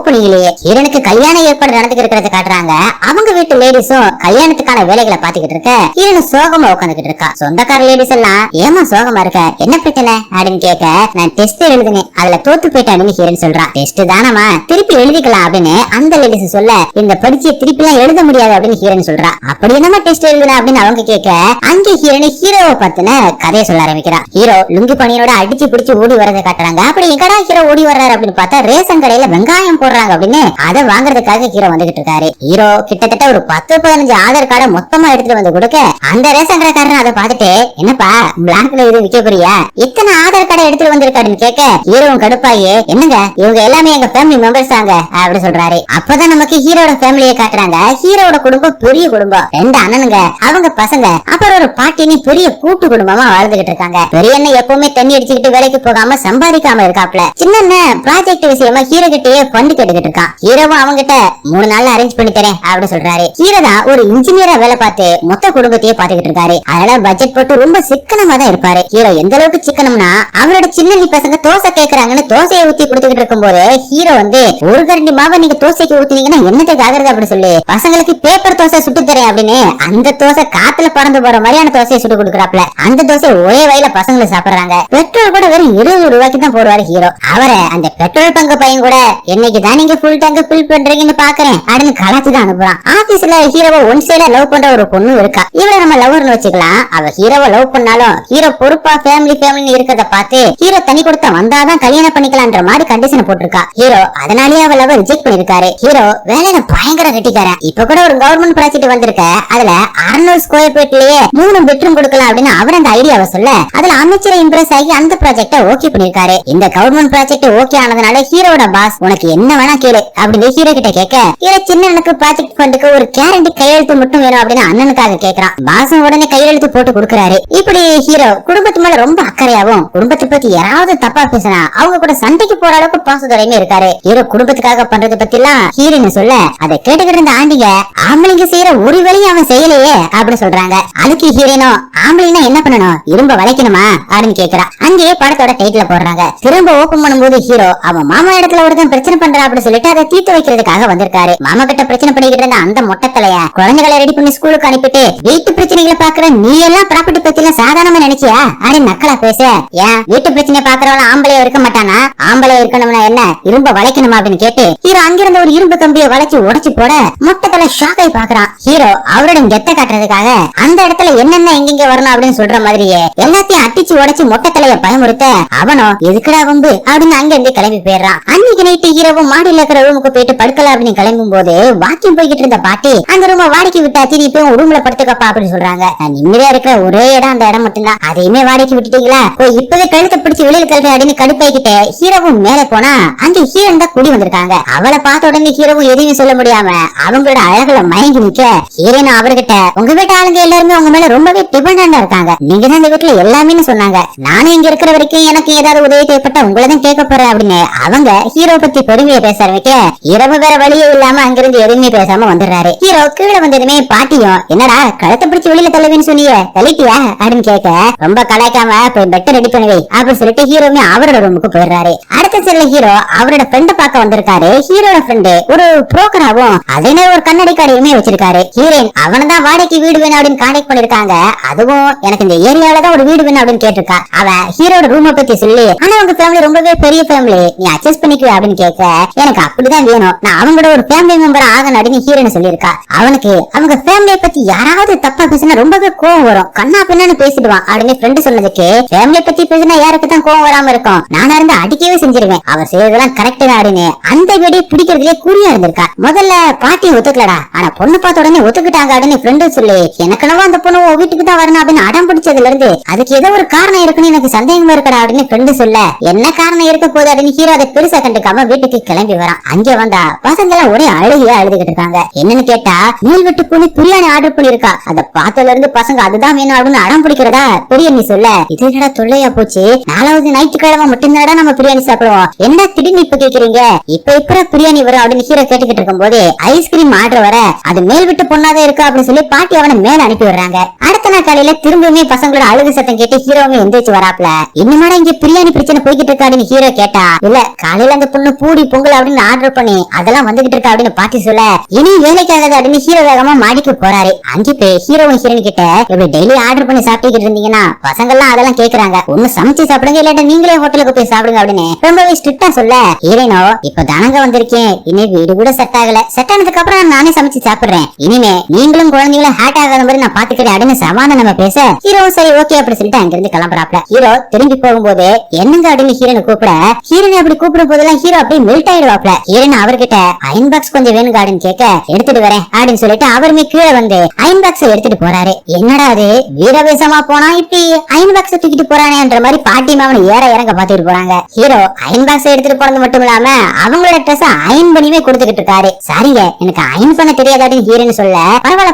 ஓப்பனிங்லயே ஹீரோனுக்கு கல்யாண ஏற்பாடு நடந்துட்டு இருக்கிறத காட்டுறாங்க. அவங்க வீட்டு லேடிஸும் கல்யாணத்துக்கான வேலைகளை பாத்துக்கிட்டு இருக்க ஹீரோனு சோகமா உட்காந்துக்கிட்டு இருக்கா. சொந்தக்கார லேடிஸ் எல்லாம் ஏமா சோகமா இருக்க, என்ன பிரச்சனை அப்படின்னு கேட்க, நான் டெஸ்ட் எழுதுனேன், அதுல தோத்து போயிட்டான்னு ஹீரோன் சொல்றா. டெஸ்ட் தானமா, திருப்பி எழுதிக்கலாம் அப்படின்னு அந்த லேடிஸ் சொல்ல, இந்த படிச்சிய திருப்பி எல்லாம் எழுத முடியாது அப்படின்னு ஹீரோன் சொல்றா. அப்படி என்னமா டெஸ்ட் எழுதுன அப்படின்னு அவங்க கேட்க, அங்க ஹீரோனு ஹீரோவை பத்தின கதையை சொல்ல ஆரம்பிக்கிறா. ஹீரோ லுங்கி பணியோட அடிச்சு பிடிச்சு ஓடி வரதை காட்டுறாங்க. அப்படி எங்கடா ஹீரோ ஓடி வர்றாரு அப்படின்னு பார்த்தா ரேஷன் கடையில வெங்காயம் போடுறாங்க அப்படின்னு அதை வாங்குறதுக்காக ஹீரோ வந்துகிட்டு இருக்காரு. ஹீரோ கிட்டத்தட்ட ஒரு 10-15 ஆதார் கார்டை மொத்தமா எடுத்துட்டு வந்து கொடுக்க, அந்த ரேஷன் கடைக்காரன் அதை பார்த்துட்டு, என்னப்பா பிளாக்ல எதுவும் விற்க போறியா, இத்தனை ஆதார் கார்டை எடுத்துட்டு வந்திருக்காருன்னு கேட்க, ஹீரோவும் கடுப்பாயே, என்னங்க இவங்க எல்லாமே எங்க ஃபேமிலி மெம்பர்ஸ் தாங்க அப்படி சொல்றாரு. அப்பதான் நமக்கு ஹீரோட ஃபேமிலியை காட்டுறாங்க. ஹீரோட குடும்பம் பெரிய குடும்பம், 2 அண்ணனுங்க, அவங்க பசங்க, அப்புறம் ஒரு பாட்டினி, பெரிய கூட்டு குடும்பமா வாழ்ந்துகிட்டு இருக்காங்க. பெரிய அண்ணன் எப்பவுமே தண்ணி அடிச்சுக்கிட்டு வேலைக்கு போகாம சம்பாதிக்காம இருக்காப்ல. சின்ன அண்ணன் ப்ராஜெக்ட் விஷயமா ஹீரோ கிட்டயே ஃபண்ட் கேட்டுக்கிட்டு இருக்கான். ஹீரோவும் அவங்க கிட்ட 3 நாள்ல அரேஞ்ச் பண்ணி தரேன் அப்படி சொல்றாரு. ஹீரோ தான் ஒரு இன்ஜினியரா வேலை பார்த்து மொத்த குடும்பத்தையே பாத்துக்கிட்டு இருக்காரு. அதனால பட்ஜெட் போட்டு ரொம்ப சிக்கனமா தான் இருப்பாரு. ஹீரோ எந்த அளவுக்கு சிக்கனம்னா, அவரோட சின்ன பசங்க தோசை கேக்குறாங்கன்னு தோசையை ஊத்தி கொடுத்துக்கிட்டு இருக்கும் போது ஹீரோ வந்து, ஒரு கரண்டி மாவை நீங்க தோசைக்கு ஊத்தினீங்கன்னா என்னத்துக்கு ஆகுறது அப்படி சொல்லி பசங்களுக்கு பேப்பர் தோசை சுட்டு தரேன் அப்படின்னு அந்த தோசை காத்துல பறந்து போற மாதிரியான தோசையை சுட்டு கொடுக்குறாப்ல. அந்த தோசை ஒரே வயல பசங்களை சாப்பிடுறாங்க. பெட்ரோல் கூட வெறும் 20 ரூபாய்க்கு தான் போடுவாரு ஹீரோ. அவரை அந்த பெட்ரோல் பங்கு பையன் கூட, என்னைக்கு தான் நீங்க ஃபுல் டேங்க் ஃபில் பண்றீங்கன்னு பாக்குறேன் அப்படின்னு கலாச்சி தான் அனுப்புறான். ஆபீஸ்ல ஹீரோவை ஒன் சைடா லவ் பண்ற ஒரு பொண்ணு இருக்கா. இவளை நம்ம லவர்னு வச்சுக்கலாம். அவ ஹீரோவை லவ் பண்ணாலும் ஹீரோ பொறுப்பா ஃபேமிலி இருக்கிறத பார்த்து ஹீரோ தனி கொடுத்த வந்தாதான் கல்யாணம் பண்ணிக்கலாம்ன்ற மாதிரி கண்டிஷன் போட்டிருக்கா. ஹீரோ அதனாலேயே அவ லவ் ரிஜெக்ட் பண்ணிருக்காரு. ஹீரோ வேலையில பயங்கர கட்டிக்காரன். இப்ப கூட ஒரு கவர்மெண்ட் ப்ராஜெக்ட் வந்திருக்க, அதுல 600 ஸ்கொயர் ஃபீட்லயே 3 பெட்ரூம் கொடுக்கலாம் அப்படின்னு அவர் அந்த ஐடியாவை சொல்ல, அதுல அமைச்சரை இம்ப்ரெஸ் ஆகி அந்த ப்ராஜெக்ட ஓகே பண்ணிருக்காரு. இந்த கவர்மெண்ட் ப்ராஜெக்ட் ஓகே ஆனதுனால ஹீரோட பாஸ், உனக்கு என்ன வேணா கேளு அப்படின்னு ஹீரோ கிட்ட கேட்க, ஹீரோ சின்னனுக்கு ப்ராஜெக்ட் ஃபண்டுக்கு ஒரு கேரண்டி கையெழுத்து மட்டும் வேணும் அப்படின்னு அண்ணனுக்காக கேக்குறான். பாஸும் உடனே கையெழுத்து போட்டு கொடுக்கறாரு. இப்படி ஹீரோ குடும்பத்து மேல ரொம்ப அக்கறையாவும், குடும்பத்தை பத்தி யாராவது தப்பா பேசினா அவங்க கூட சண்டைக்கு போற அளவுக்கு பாசத்துறையுமே இருக்காரு. ஹீரோ குடும்பத்துக்காக பண்றது பத்தி எல்லாம் ஹீரோன்னு சொல்ல, அதை கேட்டுக்கிட்டு இருந்த ஆண்டிங்க, ஆம்பளைங்க செய்யற ஒரு வேலையும் அவன் செய்யலையே அப்படின்னு சொல்றாங்க. அதுக்கு ஹீரோனோ, ஆம்பளைனா என்ன பண்ணணும், இரும்ப வளைக்கணுமா அப்படின்னு கேக்குறா. அங்கேயே படத்தோட டைட்டில் போடுறாங்க. திரும்ப ஓபன் பண்ணும்போது ஹீரோ அவன் மாமா இடத்துல ஒருத்தன் பிரச்சனை பண்றா அப்படின்னு சொல்லிட்டு அதை தீர்த்து வைக்கிறதுக்காக வந்திருக்காரு. மாமா கிட்ட பிரச்சனை பண்ணிக்கிட்டு இருந்த அந்த மொட்டை தலைய குழந்தைகளை ரெடி பண்ணி ஸ்கூலுக்கு அனுப்பிட்டு, வீட்டு பிரச்சனைகளை பாக்குற நீ எல்லாம் ப்ராப்பர்ட்டி பத்தி எல்லாம் சாதாரணமா நினைச்சியா அப்படின்னு நக்கலா பேச, ஏன் வீட்டு பிரச்சனை பாக்குறவங்க ஆம்பளையா இருக்க மாட்டானா, ஆம்பளையா இருக்கணும்னா என்ன இரும்ப வளைக்கணுமா அப்படின்னு கேட்டு ஹீரோ அங்கிருந்த ஒரு இரும்பு கம்பியை வளைச்சு உடைச்சு போட மொட்டை தலை ஷாக் ஆகி பாக்குறான். ஹீரோ அவரோட கெத்த காட்டுறதுக்காக அந்த இடத்துல என்னென்ன எங்க வரணும் அப்படின்னு சொல்ற மாதிரியே எல்லாத்தையும் அட்டிச்சு உடைச்சு மொட்டை தலைய பயமுறுத்த, அவனோ எதுக்குடா வம்பு அப்படின்னு அங்க இருந்து கிளம்பி போயிடுறான். அன்னைக்கு நைட்டு ஹீரோவும் மாடியில இருக்கிற ரூமுக்கு போயிட்டு படுக்கல அப்படின்னு கிளம்பும் போது வாக்கிங் போய்கிட்டு இருந்த பாட்டி, அந்த ரூம வாடகைக்கு விட்டாச்சு, நீ போய் ரூம்ல படுத்துக்கப்பா அப்படின்னு சொல்றாங்க. நான் நிம்மதியா இருக்கிற ஒரே இடம் அந்த இடம் மட்டும்தான், அதையுமே வாடகைக்கு விட்டுட்டீங்களா, இப்பவே கழுத்தை பிடிச்சு வெளியில தள்ளுற அப்படின்னு கடுப்பாய்கிட்டு ஹீரோவும் மேல போனா அங்க ஹீரோன் தான் கூடி வந்திருக்காங்க. அவளை பார்த்த உடனே ஹீரோவும் எதையுமே சொல்ல முடியாம அவங்களோட அழகுல மயங்கி நிக்க, ஹீரோன் அவர்கிட்ட, உங்க வீட்டு ஆளுங்க எல்லாருமே உங்க மேல ரொம்பவே டிபெண்டா இருக்காங்க, நீங்க தான் இந்த வீட்டுல எல்லாமே சொன்னாங்க, நானும் இங்க இருக்கிற வரைக்கும் எனக்கு ஏதாவது உதவி தேவைப்பட்ட உங்களதான் கேட்க போறேன் அப்படின்னு அவங்க ஹீரோ பத்தி பெருமையை பேச ஆரம்பிக்க, ஹீரோவும் வேற வழியே இல்லாம அங்கிருந்து எதுவுமே பேசாம வந்துடுறாரு. ஹீரோ கீழே வந்ததுமே பாட்டியும், என்னடா கழுத்தை பிடிச்சு வெளியில தள்ளுவேன்னு சொன்னீங்க, தள்ளிட்டியா அப்படின்னு கேட்க, ரொம்ப கலாய்க்காம போய் பெட்டை ரெடி பண்ணுவே அப்படின்னு சொல்லிட்டு ஹீரோமே அவரோட ரூமுக்கு போயிடுறாரு. அடுத்த செல்ல ஹீரோ அவரோட ஃப்ரெண்ட பார்க்க வந்திருக்காரு. ஹீரோட ஃப்ரெண்டு ஒரு புரோக்கராவும் அதே ஒரு கண்ணாடி கடையுமே வச்சிருக்காரு. ஹீரோயின் அவனதான் வாடகைக்கு வீடு வேணும் அப்படின்னு கான்டாக்ட் பண்ணிருக்காங்க. அதுவும் எனக்கு இந்த ஏரியாவில தான் ஒரு வீடு வேணும் அப்படின்னு கேட்டிருக்கா. அவ ஹீரோட ரூமை பத்தி சொல்லி, ஆனா உங்க ஃபேமிலி ரொம்பவே பெரிய ஃபேமிலி, நீ அட்ஜஸ்ட் பண்ணிக்குவ அப்படின்னு கேட்க, எனக்கு அப்படிதான் வேணும், நான் அவங்களோட ஒரு ஃபேமிலி மெம்பர் ஆகணும் அப்படின்னு ஹீரோன்னு சொல்லியிருக்கா. அவனுக்கு அவங்க ஃபேமிலியை பத்தி யாராவது தப்பா பேசினா ரொம்பவே கோவம் வரும், கண்ணா பின்னான்னு பேசிடுவான் அப்படின்னு ஃப்ரெண்டு சொன்னதுக்கு, ஃபேமிலியை பத்தி பேசினா யாருக்கு தான் கோவம் வராம இருக்கும், நானா இருந்து அடிக்கவே செஞ்சிருவேன், அவர் செய்யறதெல்லாம் கரெக்ட் தான் அப்படின்னு அந்த வீடியோ பிடிக்கிறதுலே குறியா இருந்திருக்கா. முதல்ல பாட்டி ஒத்துக்கலடா, ஆனா பொண்ணு பார்த்த உடனே ஒத்துக்கிட்டாங்க அப்படின்னு ஃப்ரெண்டு சொல்லி, எனக்குனவா அந்த பொண்ணு வீட்டுக்கு தான் வரணும் அப்படின்னு அடம் பிடிச்சதுல இருந்து அதுக்கு ஏதோ ஒரு காரணம் இருக்குன்னு எனக்கு சந்தேகமா இருக்கடா அப்படின்னு ஃப்ரெண்டு சொல்ல, என்ன காரணம் இருக்க போது அப்படின்னு ஹீரோ அதை பெருசா கண்டுக்காம வீட்டுக்கு கிளம்பி வரான். அங்க வந்தா பசங்க எல்லாம் ஒரே அழுகையா அழுதுகிட்டு இருக்காங்க. என்னன்னு கேட்டா, நீல் விட்டு பொண்ணு பிரியாணி ஆர்டர் பண்ணிருக்கா, அதை பார்த்ததுல இருந்து பசங்க அதுதான் வேணும் அப்படின்னு அடம் பிடிக்கிறதா பெரிய நீ சொல்ல, இது என்னடா தொல்லையா போச்சு, 4வது ஞாயிற்றுக்கிழமை மட்டும்தான் நம்ம பிரியாணி சாப்பிடுவோம், என்ன திடீர்னு இப்ப கேக்குறீங்க, இப்ப பிரியாணி வரும் அப்படின்னு ஹீரோ கேட்டுக்கிட்டு இருக்கும் போது ஐஸ்கிரீம் ஆர்டர் வர, அது மேல் விட்டு பொண்ணாதான் இருக்கா அப்படின்னு சொல்லி பாட்டி அவனை மேல அனுப்பி விடுறாங்க. அடுத்த நாள் காலையில திரும்பவுமே பசங்களோட அழுகு சத்தம் கேட்டு ஹீரோவுமே எந்திரிச்சு வராப்ல. இன்னுமாடா இங்க பிரியாணி பிரச்சனை போய்கிட்டு இருக்காடுன்னு ஹீரோ கேட்டா, இல்ல காலையில அந்த பொண்ணு பூடி பொங்கல் அப்படின்னு ஆர்டர் பண்ணி அதெல்லாம் வந்துகிட்டு இருக்கா அப்படின்னு பாட்டி சொல்ல இனி வேலைக்காகாது அப்படின்னு ஹீரோ வேகமா மாடிக்கு போறாரு. அங்கே போய் ஹீரோவும் ஹீரோயின் கிட்ட இப்படி டெய்லி ஆர்டர் பண்ணி சாப்பிட்டுக்கிட்டு இருந்தீங்கன்னா பசங்க எல்லாம் அதெல்லாம் கேக்குறாங்க, ஒண்ணு சமைச்சு சாப்பிடுங்க இல்லாட்ட நீங்களே ஹோட்டலுக்கு போய் சாப்பிடுங்க அப்படின்னு ரொம்பவே ஸ்ட்ரிக்டா சொல்ல ஹீரோயினோ இப்ப தானங்க வந்திருக்கேன், இனி வீடு கூட செட் ஆகல, செட் ஆனதுக்கு அப்புறம் நானே சமைச்சு சாப்பிடுறேன், இனிமே நீங்களும் குழந்தைங்களும் ஹேட் ஆகாத மாதிரி நான் பாத்துக்கிறேன் அப்படின்னு சமாதானம் பேச ஹீரோவும் சரி ஓகே அப்படி சொல்லிட்டு அங்கிருந்து கிளம்புறாப்ல. ஹீரோ திரும்பி போகும்போது என்னங்க அப்படின்னு ஹீரோனை கூப்பிட ஹீரோனை அப்படி கூப்பிடும் போதெல்லாம் ஹீரோ அப்படியே மெல்ட் ஆயிடுவாப்ல. ஹீரோன் அவர்கிட்ட அயன் பாக்ஸ் கொஞ்சம் வேணுங்க அப்படின்னு கேட்க எடுத்துட்டு வரேன் அப்படின்னு சொல்லிட்டு அவருமே கீழே வந்து அயன் பாக்ஸ் எடுத்துட்டு போறாரு. என்னடா அது வீரவேசமா போனா இப்படி அயன் பாக்ஸ் தூக்கிட்டு போறானேன்ற மாதிரி பாட்டி மாவனை ஏற இறங்க பாத்துட்டு போறாங்க. ஹீரோ அயன் பாக்ஸ் எடுத்துட்டு போறது மட்டும் இல்லாம அவங்களோட ட்ரெஸ் அயன் பண்ணியுமே கொடுத்துக்கிட்டு இருக்காரு. சரிங்க எனக்கு அயன் பண்ண தெரியாது அப்படின்னு ஹீரோன்னு சொல்ல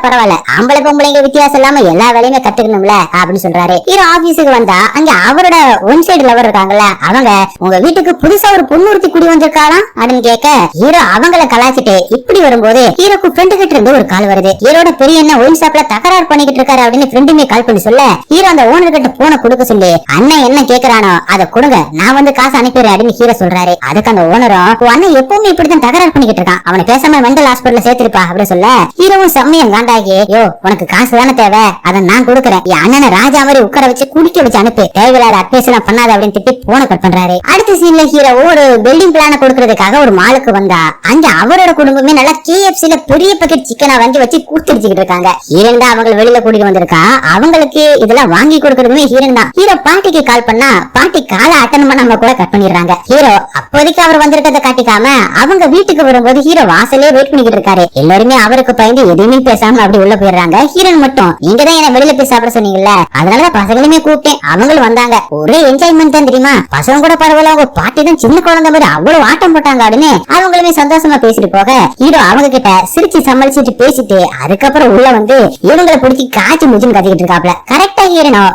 பரவாயில்ல ஆம்பளை பொம்பளைங்க வித்தியாசம் இல்லாம எல்லா வேலையுமே கத்துக்கணும்ல அப்படின்னு சொல்றாரு. ஹீரோ ஆபீஸுக்கு வந்தா அங்க அவரோட ஒன் சைடு லவர் இருக்காங்கல்ல அவங்க உங்க வீட்டுக்கு புதுசா ஒரு பொண்ணு ஒருத்தி குடி வந்திருக்காராம் அப்படின்னு கேட்க ஹீரோ அவங்கள கலாச்சிட்டு இப்படி வரும்போது ஹீரோக்கு ஃப்ரெண்டு கிட்ட இருந்து ஒரு கால் வருது. ஹீரோட பெரிய என்ன ஒயின் ஷாப்ல தகராறு பண்ணிக்கிட்டு இருக்காரு அப்படின்னு ஃப்ரெண்டுமே கால் பண்ணி சொல்ல ஹீரோ அந்த ஓனர் கிட்ட போன கொடுக்க சொல்லி அண்ணன் என்ன கேக்குறானோ அதை கொடுங்க நான் வந்து காசு அனுப்பிடுறேன் அப்படின்னு ஹீரோ சொல்றாரு. அதுக்கு அந்த ஓனரும் அண்ணன் எப்பவுமே இப்படிதான் தகராறு பண்ணிக்கிட்டு இருக்கான், அவனை பேசாம மெண்டல் ஹாஸ்பிட்டல் சேர்த்திருப்பா அப்படின்னு சொல்ல ஹீரோவும் செம்மையம் காண்டாகி யோ உனக்கு காசு தானே தேவை அதை நான் கொடுக்குறேன், என் அண்ணனை ராஜா மாதிரி உட்கார வச்சு குடிக்க வச்சு அனுப்பி தேவையில்லாத அட்வைஸ் எல்லாம் பண்ணாத அப்படின்னு திட்டி போன கட் பண்றாரு. அடுத்த சீன்ல ஹீரோ ஒரு பில்டிங் பிளான கொடுக்கறதுக்காக ஒரு மாலுக்கு வந்தா அங்க அவரோட குடும்பமே நல்லா KFCல பெரிய பக்கெட் சிக்கனா வாங்கி வச்சு கூத்தடிச்சுக்கிட்டு இருக்காங்க. ஹீரோன் தான் அவங்களை வெளியில கூட்டிட்டு வந்திருக்கா, அவங்களுக்கு இதெல்லாம் வாங்கி கொடுக்கறதுமே ஹீரோன் தான். ஹீரோ பாட்டிக்கு கால் பண்ணா பாட்டி காலை அட்டன் பண்ணாம கூட கட் பண்ணிடுறாங்க. ஹீரோ அப்போதைக்கு அவர் வந்திருக்கத காட்டிக்காம அவங்க வீட்டுக்கு வரும்போது ஹீரோ வாசலே வெயிட் பண்ணிக்கிட்டு இருக்காரு. எல்லாருமே அவருக்கு பயந்து எதுவுமே பேசாம அப்படி உள்ள போயிடுறாங்க. ஹீரோன் மட்டும் நீங்க தான் என்ன வெளியில போய் சாப்பிட சொன்னீங்கல்ல அதனால பசங்களுமே கூப்பிட்டேன் அவங்களும் வந்தாங்க, ஒரே என்ஜாய்மெண்ட் தான் தெரியுமா, பசங்க கூட பரவாயில்ல அவங்க பாட்டி தான் சின்ன குழந்தை மாதிரி அவ்வளவு ஆட்டம் போட்டாங்க அப்படின்னு அவங்களுமே சந்தோஷமா பேசிட்டு போக ஹீரோ அவங்க கிட்ட சிரிச்சு சமாளிச்சுட்டு பேசிட்டு அதுக்கப்புறம் உள்ள வந்து இவங்களை பிடிச்சி காய்ச்சி முடிச்சுன்னு கத்திக்கிட்டு இருக்காப்ல. கரெக்டா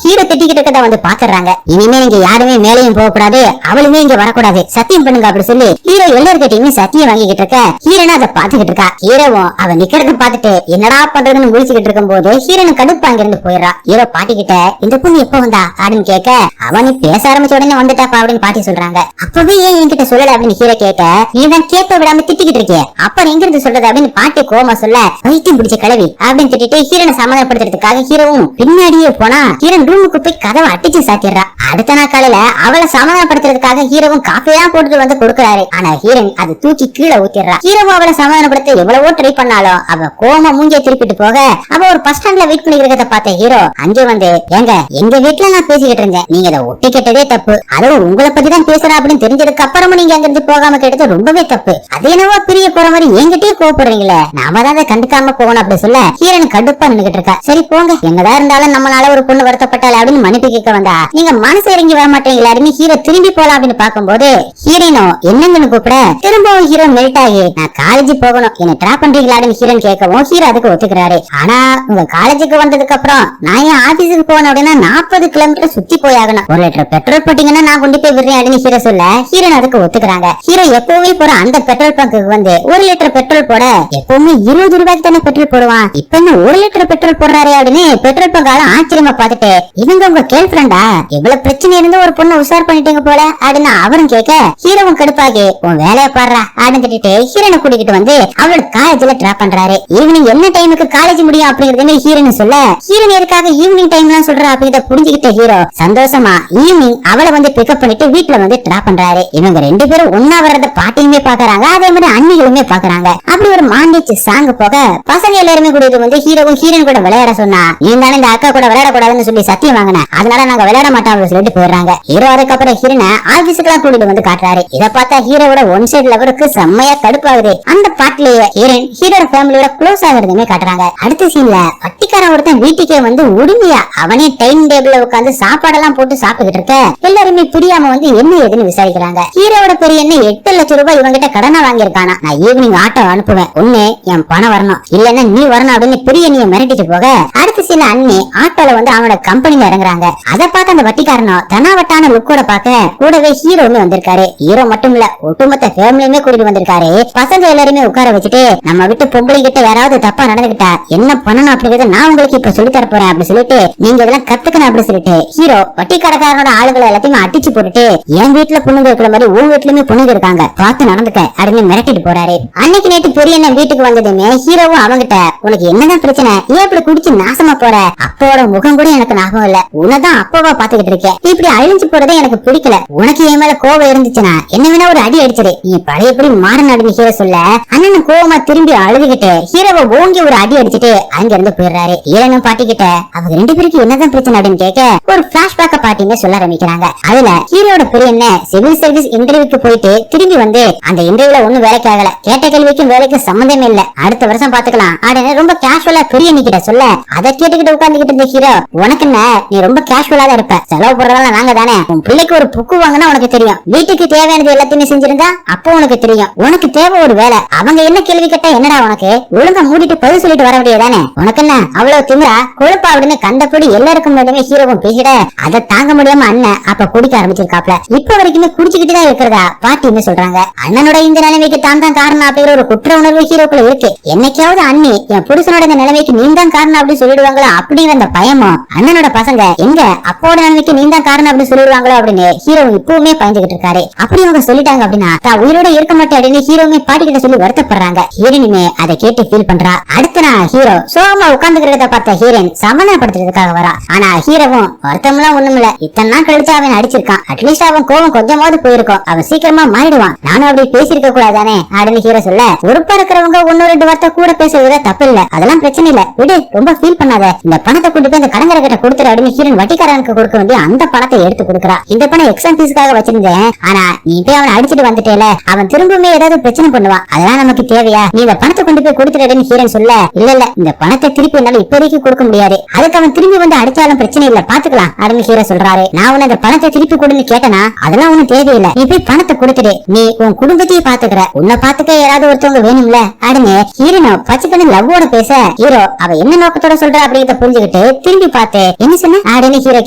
ஹீரோ திட்டிக்கிட்டு இருக்கத வந்து பாத்துறாங்க. இனிமே இங்க யாருமே மேலையும் போக கூடாது அவளுமே இங்க வரக்கூடாது சத்தியம் பண்ணுங்க அப்படி சொல்லி ஹீரோ எல்லார்கிட்டயுமே சத்தியம் வாங்கிக்கிட்டு இருக்க ஹீரோனா அதை பாத்துக்கிட்டு இருக்கா. ஹீரோவும் அவன் நிக்கிறத பாத்துட்டு என்னடா பண்றதுன்னு முடிச்சுக்கிட்டு இருக்கும் போது ஹீரோனு கடுப்பா அங்கிருந்து போயிடறா. ஹீரோ பாட்டி கிட்ட இந்த பொண்ணு எப்ப வந்தா அப்படின்னு கேட்க அவனு பேச ஆரம்பிச்ச உடனே வந்துட்டாப்பா அப்படின்னு பாட்டி சொல்றாங்க. அப்பவே ஏன் என்கிட்ட சொல்லல அப்படின்னு ஹீரோ கேட்க நீதான் கேட்க விடாம திட்டிக்கிட்டு இருக்கே அப்ப எங்க இருந்து சொல்றது அப்படின்னு பாட்டி கோமா சொல்ல வைத்தியம் பிடிச்ச கிளவி அப்படின்னு திட்டிட்டு ஹீரோனை சமாதானப்படுத்துறதுக்காக ஹீரோவும் பின்னாடியே போனா ஹீரோன் ரூமுக்கு போய் கதவை அடிச்சு சாத்திடுறா. அடுத்த நாள் காலையில அவளை சமாதானப்படுத்துறதுக்காக ஹீரோவும் காஃபியா போட்டுட்டு வந்து கொடுக்குறாரு. ஆனா ஹீரோன் அது தூக்கி கீழே ஊத்திடுறா. ஹீரோவும் அவளை சமாதானப்படுத்த எவ்வளவோ ட்ரை பண்ணாலும் அவ கோமா மூஞ்சிய திருப்பிட்டு போக அவ ஒரு பஸ் ஸ்டாண்ட்ல வெயிட் பண்ணிக்கிறத பார்த்த ஹீரோ அங்கே வந்து எங்க வீட்டுல நான் பேசிக்கிட்டு இருந்தேன், நீங்க அதை ஒட்டி கேட்டதே தப்பு, அதுவும் உங்களை பத்தி தான் பேசுறா அப்படின்னு தெரிஞ்சதுக்கு அப்புறமும் நீங்க அங்கிருந்து போகாம கேட்டது ரொம்பவே தப்பு, அது என்னவோ பிரிய போற மாதிரி என்கிட்டயே கோவப்படுறீங்களே, நாம தான் அதை கண்டுக்காம போகணும் அப்படி சொல்ல ஹீரோன் கடுப்பா நின்னுகிட்டு இருக்கா. சரி போங்க என்னதான் இருந்தாலும் நம்மளால ஒரு பொண்ணு வருத்தப்பட்டால அப்படின்னு மன்னிப்பு கேட்க வந்தா நீங்க மனசு இறங்கி வர மாட்டீங்களா அப்படின்னு ஹீரோ திரும்பி போலாம் அப்படின்னு பாக்கும்போது ஹீரோனோ என்னங்கன்னு கூப்பிட திரும்பவும் ஹீரோ மெல்ட் ஆகி நான் காலேஜ் போகணும் என்ன டிராப் பண்றீங்களா அப்படின்னு ஹீரோன் கேட்கவும் ஹீரோ அதுக்கு ஒத்துக்கிறாரு. ஆனா உங்க காலேஜுக்கு வந்ததுக்கு அப்புறம் நான் என் ஆபீஸுக்கு போகணும் அப்படின்னா 40 கிலோமீட்டர் சுத்தி போய் ஆகணும், 1 லிட்டர் பெட்ரோல் போட்டீங்கன்னா நான் கொண்டு போய் விடுறேன் அப்படின்னு ஹீரோ சொல்ல ஹீரோன் அதுக்கு ஒத்துக்கிறாங்க. ஹீரோ எப்பவுமே போற அந்த பெட்ரோல் பங்குக்கு வந்து 1 லிட்டர் பெட்ரோல் போட எப்பவுமே 20 ரூபாய்க்கு தானே பெட்ரோல் போடுவான், இப்ப என்ன 1 லிட்டர் பெட்ரோல் போடுறாரு அப்படின்னு பெட்ரோல் பங்கால ஆச்சரியமா பாத்துட்டு இவங்க உங்க கேர்ள் ஃபிரெண்டா எவ்வளவு பிரச்சனை இருந்து ஒரு பொண்ணு உஷார் பண்ணிட்டீங்க போல அப்படின்னு அவரும் கேட்க ஹீரோவும் கடுப்பாகி உன் வேலைய பாடுறா அப்படின்னு திட்டிட்டு ஹீரோனை கூட்டிக்கிட்டு வந்து அவளோட காலேஜ்ல டிராப் பண்றாரு. ஈவினிங் என்ன டைமுக்கு காலேஜ் முடியும் அப்படிங்கறது ஹீரோன்னு சொல்ல ஹீரோன் எதுக்காக ஈவினிங் டைம் எல்லாம் சொல்றா அப்படிங்கறத புரிஞ்சுக்கிட்ட ஹீரோ சந்தோஷமா ஈவினிங் அவளை வந்து பிக்கப் பண்ணிட்டு வீட்டுல வந்து டிராப் பண்றாரு. இவங்க 2 பேரும் ஒன்னா வர்றத பாட்டியுமே பாக்குறாங்க, அதே மாதிரி அண்ணிகளுமே பாக்குறாங்க. அப்படி ஒரு மாண்டேஜ் சாங் போக பசங்க எல்லாருமே கூடியது வந்து ஹீரோவும் ஹீரோன் கூட விளையாட சொன்னா நீ தானே இந்த அக்கா கூட விளையாட கூடாதுன்னு சொல்லி சத்தியம் வாங்கின அதனால நாங்க விளையாட மாட்டோம் அப்படின்னு சொல்லிட்டு போயிடுறாங்க. ஹீரோ அதுக்கப்புறம் ஹீரோனை ஆபீஸுக்கு எல்லாம் கூட்டிட்டு வந்து காட்டுறாரு. இதை பார்த்தா ஹீரோவோட ஒன் சைடு லவருக்கு செம்மையா கடுப்பாகுது. அந்த பாட்டிலேயே ஹீரோயின் ஹீரோட ஃபேமிலியோட க்ளோஸ் ஆகுறதுமே காட்டுறாங்க. அடுத்த சீன்ல பட்டிக்காரன் ஒருத்தன் வீட்டுக்கே வந்து உரிமையா அவனே டைம் டேபிள்ல உட்காந்து சாப்பாடெல்லாம் போட்டு சாப்பிட்டுக்கிட்டு இருக்க எல்லாருமே புரியாம வந்து என்ன ஏதுன்னு விசாரிக்கிறாங்க. ஹீரோவோட பெரிய என்ன 8 லட்சம் ரூபாய் இவங்கிட்ட கடனா வாங்கியிருக்கானா, நான் ஈவினிங் ஆட்டோ அனுப்புவேன். ஒண்ணு என் பணம் வரணும், இல்லன்னா நீ வரணும் அப்படின்னு பெரிய நீ மிரட்டிட்டு போக அடுத்த சில அண்ணி ஆட்டோல வந்து அவனோட கம்பெனில இறங்குறாங்க. அதை பார்த்து அந்த வட்டிக்காரனும் தனாவட்டான லுக்கோட பாக்க கூடவே ஹீரோன்னு வந்திருக்காரு. ஹீரோ மட்டும் இல்ல, ஒட்டுமொத்த ஃபேமிலியுமே கூட்டிட்டு வந்திருக்காரு. பசங்க எல்லாருமே உட்கார வச்சுட்டு நம்ம விட்டு பொம்பளை கிட்ட யாராவது தப்பா நடந்துகிட்டா என்ன பண்ணணும் அப்படிங்கறத நான் உங்களுக்கு இப்ப சொல்லி தர போறேன் அப்படின்னு சொல்லிட்டு நீங்க இதெல்லாம் கத்துக்கணும் அப்படின்னு சொல்லிட்டு ஹீரோ வட்டிக்காரனோட ஆளுகளை எல்லாத்தையும் அடிச்சு போட்டுட்டு என் வீட்டுல பொண்ணுங்க இருக்கிற மாதிரி உன் வீட்லயுமே பொண்ணுங்க இருக்காங்க, பார்த்து நடந்துக்க அப்படின்னு மிரட்டிட்டு போறாரு. அன்னைக்கு நேற்று பெரிய அண்ணன் வீட்டுக்கு வந்ததுமே ஹீரோவும் அவங்கிட்ட உனக்கு என்னதான் பிரச்சனை, ஏன் இப்படி குடிச்சு நாசமா போற, அப்பாவோட முகம் கூட எனக்கு ஞாபகம் இல்ல, உனதான் அப்பாவா பாத்துக்கிட்டு இருக்கேன், இப்படி அழிஞ்சு போறதே எனக்கு பிடிக்கல, உனக்கு என் மேல கோவம் இருந்துச்சுன்னா என்ன வேணா ஒரு அடி அடிச்சிரு, நீ பழையபடி மாறனாடுன்னு ஹீரோ சொல்ல அண்ணன் கோவமா திரும்பி அழுதுகிட்டு ஹீரோவை ஓங்கி ஒரு அடி அடிச்சுட்டு அங்க இருந்து போயிடுறாரு. ஹீரோனும் பாட்டிக்கிட்ட அவங்க ரெண்டு பேருக்கு என்னதான் பிரச்சனை அப்படின்னு கேட்க ஒரு பிளாஷ்பேக்க பாட்டிங்க சொல்ல ஆரம்பிக்கிறாங்க. அதுல ஹீரோட பெரிய என்ன சிவில் சர்வீஸ் இன்டர்வியூக்கு போயிட்டு திரும்பி வந்து அந்த இன்டர்வியூல ஒண்ணும் வேலைக்கு ஆகல, கேட்ட கேள்விக்கும் வேலைக்கு சம்பந்தமே இல்ல, அடுத்த வருஷம் பாத்துக்கலாம் அப்படின்னு ரொம்ப கேஷுவலா பெரிய கிட்ட சொல்ல அதை கேட்டுக்கிட்டு உட்கார்ந்துகிட்டு இருந்த ஹீரோ உனக்கு என்ன நீ ரொம்ப கேஷுவலா தான் இருப்ப, செலவு போடுறதெல்லாம் நாங்க தானே, உன் பிள்ளைக்கு ஒரு புக்கு வாங்கினா உனக்கு தெரியும், வீட்டுக்கு தேவையானது எல்லாத்தையுமே செஞ்சிருந்தா அப்போ உனக்கு தெரியும், உனக்கு தேவை ஒரு வேலை, அவங்க என்ன கேள்வி கேட்டா என்னடா உனக்கு, ஒழுங்கா மூடிட்டு பதில் சொல்லிட்டு வர வேண்டியதானே, உனக்கு என்ன அவ்வளவு திமிரா கொழுப்பா அப்படின்னு கண்டபடி எல்லாருக்கும் ஹீரோவும் பேசிட அதை தாங்க முடியாம அண்ணன் அப்ப குடிக்க ஆரம்பிச்சிருக்காப்ல. இப்ப வரைக்குமே குடிச்சுக்கிட்டு தான் இருக்கிறதா பாட்டின்னு சொல்றாங்க. அண்ணனோட இந்த நிலைமைக்கு தான் காரணம் அப்படிங்கிற ஒரு குற்ற உணர்வு ஹீரோக்குள்ள இருக்கு. என்னைக்காவது அண்ணி என் புருஷனோட இந்த நிலைமைக்கு நீ தான் காரணம் அப்படின்னு சொல்லிடுவாங்களா அப்படிங்கிற அந்த பயமும் அண்ணனோட பசங்க எங்க அப்பாவோட நிலைமைக்கு நீ தான் காரணம் அப்படின்னு சொல்லிடுவாங்களோ அப்படின்னு ஹீரோ இப்பவுமே பயந்துகிட்டு இருக்காரு. அப்படி அவங்க சொல்லிட்டாங்க அப்படின்னா தான் உயிரோட இருக்க மாட்டேன் அப்படின்னு ஹீரோமே பாட்டி கிட்ட சொல்லி வருத்தப்படுறாங்க. ஹீரோயினுமே அதை கேட்டு ஃபீல் பண்றா. அடுத்த நாள் ஹீரோ சோகமா உட்கார்ந்துக்கிறத பார்த்த ஹீரோயின் சமாதானப்படுத்துறதுக்காக வரா. ஆனா ஹீரோவும் வருத்தம்லாம் ஒண்ணும் இல்ல, இத்தனை நாள் கழிச்சு அவன் அடிச்சிருக்கான், அட்லீஸ்ட் அவன் கோவம் கொஞ்சமாவது போயிருக்கும், அவன் சீக்கிரமா மாறிடுவான், நானும் அப்படி பேசிருக்க கூடாதானே அப்படின்னு ஹீரோ சொல்ல பொறுப்பா இருக்கிறவங்க ஒன்னு ரெண்டு வார்த்தை கூட பேசுறத தப்பு இல்ல, அதெல்லாம் பிரச்சனை இல்ல, விடு ரொம்ப ஃபீல் பண்ணாத, இந்த பணத்தை கொண்டு போய் அந்த கடங்கரை கிட்ட கொடுத்துரு அப்படின்னு ஹீரோயின் வட்டிக்காரனுக்கு கொடுக்க வேண்டிய அந்த பணத்தை எடுத்து கொடுக்குறா. இந்த பணம் எக்ஸாம் ஃபீஸ்க்காக வச்சிருந்தேன், ஆனா நீ போய் அவனை அடிச்சிட்டு வந்துட்டேல, அவன் திரும்பவுமே ஏதாவது பிரச்சனை பண்ணுவான், அதெல்லாம் நமக்கு தேவையா, நீ இந்த பணத்தை கொண்டு போய் கொடுத்துடுன்னு ஹீரோயின் சொல்ல இல்ல இல்ல இந்த பணத்தை திருப்பி என்னால இப்போதைக்கு கொடுக்க முடியாது, அதுக்கு அவன் திரும்பி வந்து அடிச்சாலும் பிரச்சனை இல்ல பாத்துக்கலாம் அப்படின்னு ஹீரோ சொல்றாரு. நான் உன்னை அந்த பணத்தை திருப்பி கொடுன்னு கேட்டனா அதெல்லாம் உனக்கு தேவையில்லை, நீ போய் பணத்தை கொடுத்துடு, நீ உன் குடும்பத்தையே பாத்துக்கிற, உன்னை பாத்துக்க யாராவது ஒருத்தவங்க வேணும்ல அப்படின்னு ஹீரோனோ பச்சைக்கண்ணு லவ்வோட பேச ஹீரோ அவ என்ன நோக்கத்தோட சொல்றா அப்படிங்கறத புரிஞ்சுக்கிட்டு திரும்பி பார்த்து என்ன சொன்ன அப்படின்னு ஹீரோ